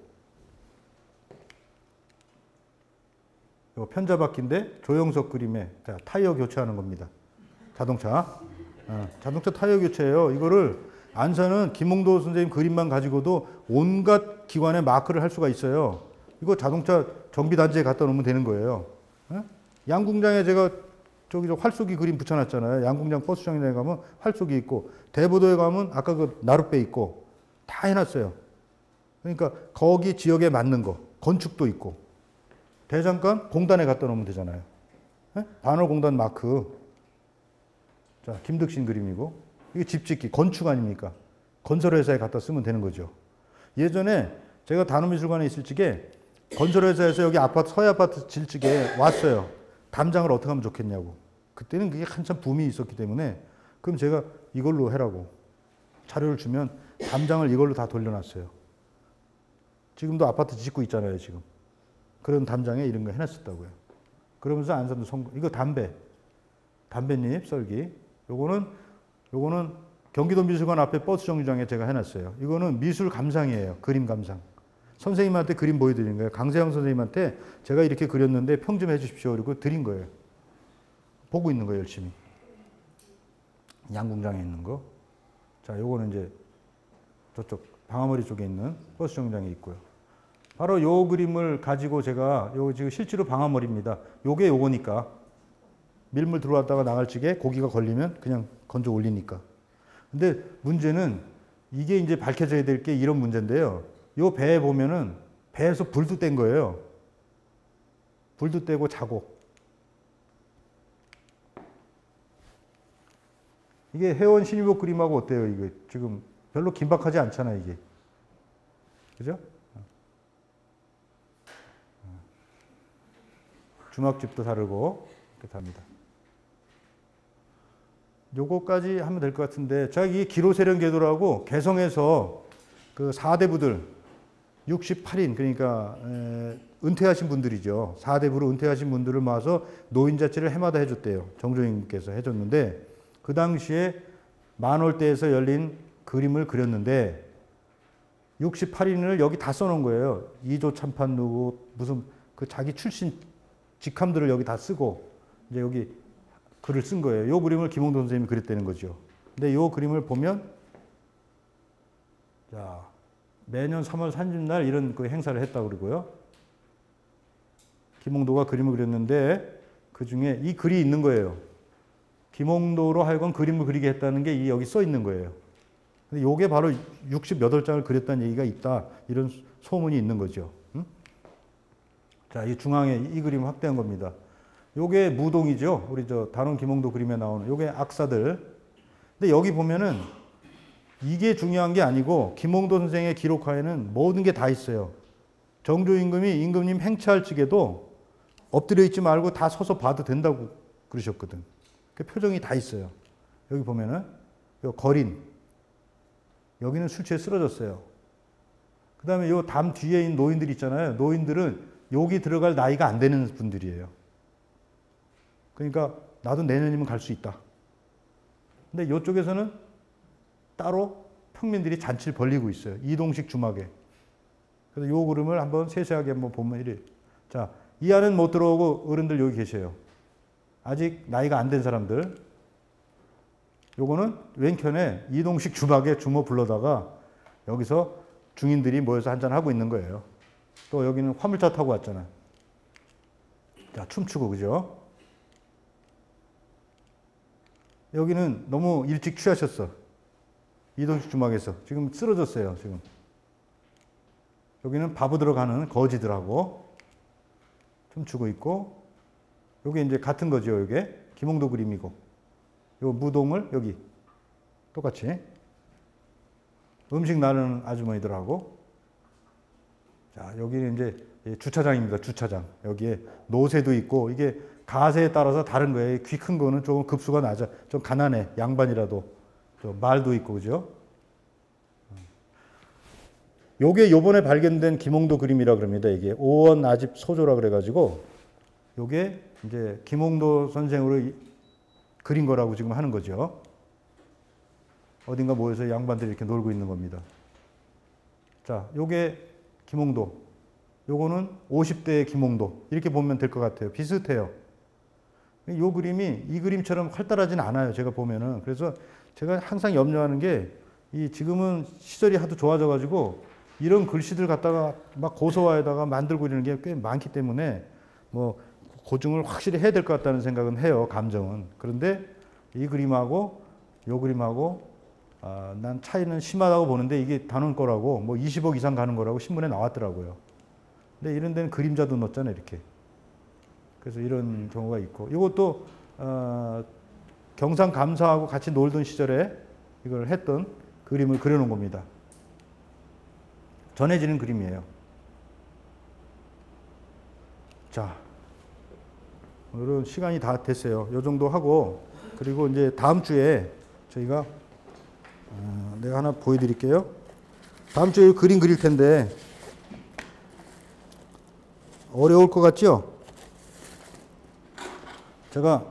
이거 편자바퀴인데 조영석 그림에 타이어 교체하는 겁니다. 자동차. 자동차 타이어 교체예요. 이거를 안산은 김홍도 선생님 그림만 가지고도 온갖 기관에 마크를 할 수가 있어요. 이거 자동차 정비단지에 갖다 놓으면 되는 거예요. 양궁장에 제가 저기 활쏘기 그림 붙여놨잖아요. 양궁장 버스 정류장에 가면 활쏘기 있고 대부도에 가면 아까 그 나룻배 있고 다 해놨어요. 그러니까 거기 지역에 맞는 거 건축도 있고 대장간 공단에 갖다 놓으면 되잖아요. 반월공단 마크. 자, 김득신 그림이고 이게 집짓기 건축 아닙니까? 건설회사에 갖다 쓰면 되는 거죠. 예전에 제가 단원미술관에 있을 적에 건설회사에서 여기 아파트 서해 아파트 질 적에 왔어요. 담장을 어떻게 하면 좋겠냐고. 그때는 그게 한참 붐이 있었기 때문에 그럼 제가 이걸로 해라고 자료를 주면 담장을 이걸로 다 돌려놨어요. 지금도 아파트 짓고 있잖아요, 지금. 그런 담장에 이런 거 해놨었다고요. 그러면서 안산도 이거 담배잎 썰기. 요거는 경기도 미술관 앞에 버스 정류장에 제가 해놨어요. 이거는 미술 감상이에요. 그림 감상. 선생님한테 그림 보여드리는 거예요. 강세영 선생님한테 제가 이렇게 그렸는데 평 좀 해주십시오. 그리고 드린 거예요. 보고 있는 거예요, 열심히. 양궁장에 있는 거. 자, 요거는 이제 저쪽 방아머리 쪽에 있는 버스 정류장에 있고요. 바로 요 그림을 가지고 제가 요 지금 실제로 방아머리입니다. 요게 요거니까 밀물 들어왔다가 나갈 적에 고기가 걸리면 그냥 건져 올리니까. 근데 문제는 이게 이제 밝혀져야 될 게 이런 문제인데요. 요 배에 보면은 배에서 불도 뗀 거예요. 불도 떼고 자국. 이게 해원 신유복 그림하고 어때요? 이게 지금 별로 긴박하지 않잖아요, 이게. 그죠? 주막집도 다르고 이렇게 답니다. 요거까지 하면 될 것 같은데, 제가 이 기로세련궤도라고 개성에서 그 4대부들 68인 그러니까 은퇴하신 분들이죠. 4대부로 은퇴하신 분들을 모아서 노인자치를 해마다 해줬대요. 정조님께서 해줬는데 그 당시에 만월대에서 열린 그림을 그렸는데 68인을 여기 다 써놓은 거예요. 이조 참판 누구 무슨 그 자기 출신 직함들을 여기 다 쓰고 이제 여기 글을 쓴 거예요. 요 그림을 김홍도 선생님이 그렸다는 거죠. 근데 요 그림을 보면 자, 매년 3월 30날 이런 그 행사를 했다고 그러고요. 김홍도가 그림을 그렸는데 그 중에 이 글이 있는 거예요. 김홍도로 하여금 그림을 그리게 했다는 게 여기 써 있는 거예요. 근데 요게 바로 68장을 그렸다는 얘기가 있다. 이런 소문이 있는 거죠. 자, 이 중앙에 이 그림을 확대한 겁니다. 요게 무동이죠. 우리 저 단원 김홍도 그림에 나오는 요게 악사들. 근데 여기 보면은 이게 중요한 게 아니고 김홍도 선생의 기록화에는 모든 게 다 있어요. 정조 임금이 임금님 행차할 적에도 엎드려 있지 말고 다 서서 봐도 된다고 그러셨거든. 그 표정이 다 있어요. 여기 보면은 요 거린 여기는 술 취해 쓰러졌어요. 그 다음에 요 담 뒤에 있는 노인들 있잖아요. 노인들은 여기 들어갈 나이가 안 되는 분들이에요. 그러니까 나도 내년이면 갈 수 있다. 근데 이쪽에서는 따로 평민들이 잔치를 벌리고 있어요. 이동식 주막에. 그래서 요 그림을 한번 세세하게 한번 보면 이래. 자, 이 안은 못 들어오고 어른들 여기 계셔요. 아직 나이가 안 된 사람들. 요거는 왼편에 이동식 주막에 주모 불러다가 여기서 중인들이 모여서 한잔하고 있는 거예요. 또 여기는 화물차 타고 왔잖아. 자, 춤추고, 그죠? 여기는 너무 일찍 취하셨어. 이동식 주막에서. 지금 쓰러졌어요, 지금. 여기는 바보 들어가는 거지들하고 춤추고 있고, 여기 이제 같은 거죠, 이게. 김홍도 그림이고. 요 무동을 여기. 똑같이. 음식 나르는 아주머니들하고. 자, 여기는 이제 주차장입니다, 주차장. 여기에 노새도 있고, 이게 가세에 따라서 다른 거예요. 귀 큰 거는 조금 급수가 낮아. 좀 가난해. 양반이라도. 좀 말도 있고, 그죠? 요게 요번에 발견된 김홍도 그림이라 그럽니다. 이게 오원 아집 소조라 그래가지고, 요게 이제 김홍도 선생으로 그린 거라고 지금 하는 거죠. 어딘가 모여서 양반들이 이렇게 놀고 있는 겁니다. 자, 요게 김홍도. 요거는 50대의 김홍도. 이렇게 보면 될 것 같아요. 비슷해요. 요 그림이 이 그림처럼 활달하진 않아요. 제가 보면은. 그래서 제가 항상 염려하는 게 이 지금은 시절이 하도 좋아져가지고 이런 글씨들 갖다가 막 고소화에다가 만들고 이러는 게 꽤 많기 때문에 뭐 고증을 확실히 해야 될 것 같다는 생각은 해요. 감정은. 그런데 이 그림하고 요 그림하고 난 차이는 심하다고 보는데 이게 단원 거라고 뭐 20억 이상 가는 거라고 신문에 나왔더라고요. 근데 이런 데는 그림자도 넣었잖아요. 이렇게. 그래서 이런 경우가 있고 이것도 경상 감사하고 같이 놀던 시절에 이걸 했던 그림을 그려놓은 겁니다. 전해지는 그림이에요. 자, 오늘은 시간이 다 됐어요. 이 정도 하고 그리고 이제 다음 주에 저희가 내가 하나 보여드릴게요. 다음 주에 그림 그릴 텐데 어려울 것 같죠? 제가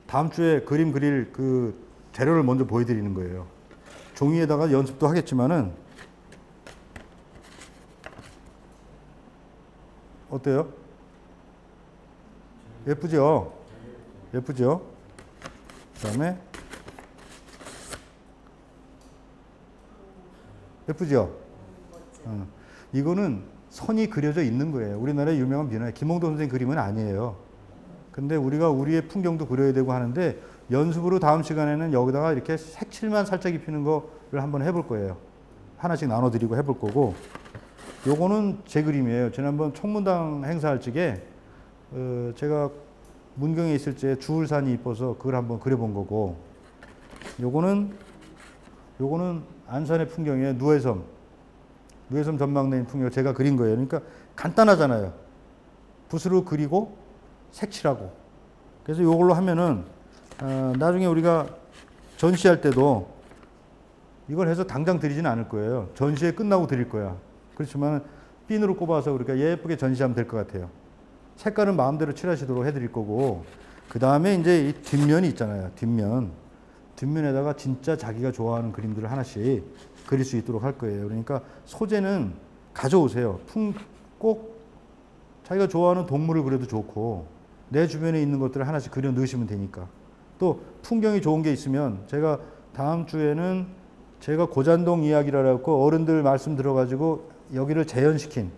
다음 주에 그림 그릴 그 재료를 먼저 보여드리는 거예요. 종이에다가 연습도 하겠지만은 어때요? 예쁘죠? 예쁘죠? 그 다음에 예쁘죠? 이거는 선이 그려져 있는 거예요. 우리나라의 유명한 민화의 김홍도 선생 그림은 아니에요. 근데 우리가 우리의 풍경도 그려야 되고 하는데 연습으로 다음 시간에는 여기다가 이렇게 색칠만 살짝 입히는 거를 한번 해볼 거예요. 하나씩 나눠드리고 해볼 거고 요거는 제 그림이에요. 지난번 총문당 행사할 적에 제가 문경에 있을 때 주울산이 이뻐서 그걸 한번 그려본 거고 요거는 안산의 풍경이에요. 누해섬 전망대인 풍경을 제가 그린 거예요. 그러니까 간단하잖아요. 붓으로 그리고 색칠하고. 그래서 이걸로 하면은 나중에 우리가 전시할 때도 이걸 해서 당장 드리진 않을 거예요. 전시회 끝나고 드릴 거야. 그렇지만 핀으로 꼽아서 우리가 예쁘게 전시하면 될 것 같아요. 색깔은 마음대로 칠하시도록 해드릴 거고 그 다음에 이제 이 뒷면이 있잖아요. 뒷면에다가 진짜 자기가 좋아하는 그림들을 하나씩 그릴 수 있도록 할 거예요. 그러니까 소재는 가져오세요. 꼭 자기가 좋아하는 동물을 그려도 좋고 내 주변에 있는 것들을 하나씩 그려 넣으시면 되니까. 또 풍경이 좋은 게 있으면 제가 다음 주에는 제가 고잔동 이야기라 갖고 어른들 말씀 들어가지고 여기를 재현시킨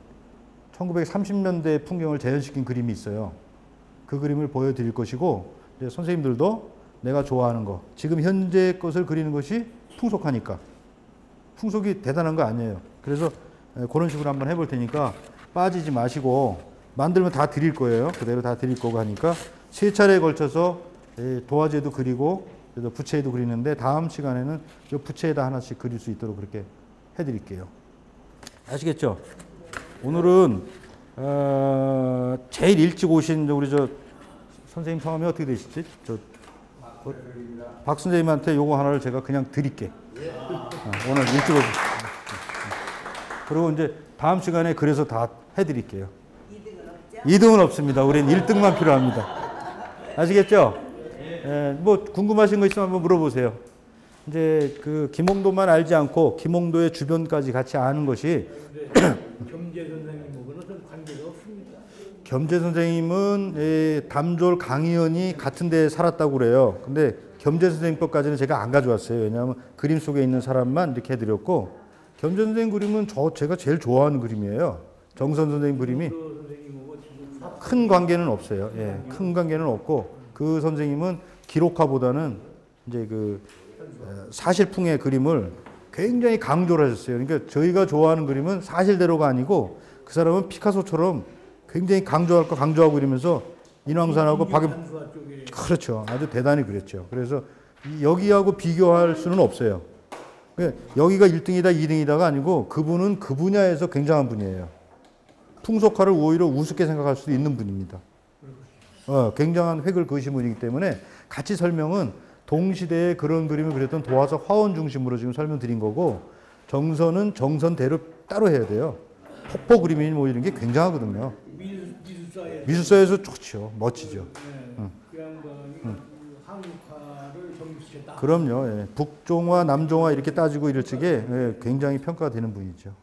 1930년대 풍경을 재현시킨 그림이 있어요. 그 그림을 보여드릴 것이고 이제 선생님들도 내가 좋아하는 거 지금 현재 것을 그리는 것이 풍속하니까 풍속이 대단한 거 아니에요. 그래서 그런 식으로 한번 해볼 테니까 빠지지 마시고 만들면 다 드릴 거예요. 그대로 다 드릴 거고 하니까 3차례에 걸쳐서 도화지에도 그리고 부채에도 그리는데 다음 시간에는 이 부채에다 하나씩 그릴 수 있도록 그렇게 해드릴게요. 아시겠죠? 오늘은 제일 일찍 오신 우리 저 선생님 성함이 어떻게 되시지? 박 선생님한테 요거 하나를 제가 그냥 드릴게. 오늘 일찍 오신. 그리고 이제 다음 시간에 그래서 다 해드릴게요. 2등은 없죠? 2등은 없습니다. 우리는 1등만 필요합니다. 아시겠죠? 뭐 궁금하신 거 있으면 한번 물어보세요. 이제 그 김홍도만 알지 않고 김홍도의 주변까지 같이 아는 것이 겸재 선생님하고는 좀 관계가 없습니다. 겸재 선생님은 담졸 강의원이 같은 데에 살았다고 그래요. 근데 겸재 선생님 것까지는 제가 안 가져왔어요. 왜냐하면 그림 속에 있는 사람만 이렇게 해드렸고 겸재 선생님 그림은 제가 제일 좋아하는 그림이에요. 정선 선생님 그림이 큰 관계는 없어요. 예, 큰 관계는 없고 그 선생님은 기록화보다는 이제 그 사실풍의 그림을 굉장히 강조를 하셨어요. 그러니까 저희가 좋아하는 그림은 사실대로가 아니고 그 사람은 피카소처럼 굉장히 강조하고 그리면서 인왕산하고 그렇죠. 아주 대단히 그랬죠. 그래서 여기하고 비교할 수는 없어요. 그러니까 여기가 1등이다 2등이다가 아니고 그분은 그 분야에서 굉장한 분이에요. 풍속화를 오히려 우습게 생각할 수도 있는 분입니다. 굉장한 획을 그으신 분이기 때문에 같이 설명은 동시대에 그런 그림을 그렸던 도화석 화원 중심으로 지금 설명드린 거고 정선은 정선대로 따로 해야 돼요. 폭포 그림이 뭐 이런 게 굉장하거든요. 미술사에서 좋죠. 멋지죠. 그 양반이 한국화를 정립시켰다. 그럼요. 예. 북종화, 남종화 이렇게 따지고 이럴 적에 굉장히 평가가 되는 분이죠.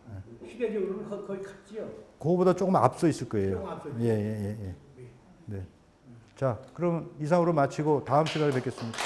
시대적으로는 거의 같지요. 그거보다 조금 앞서 있을 거예요. 조금 앞서 예. 네. 자, 그럼 이상으로 마치고 다음 시간에 뵙겠습니다.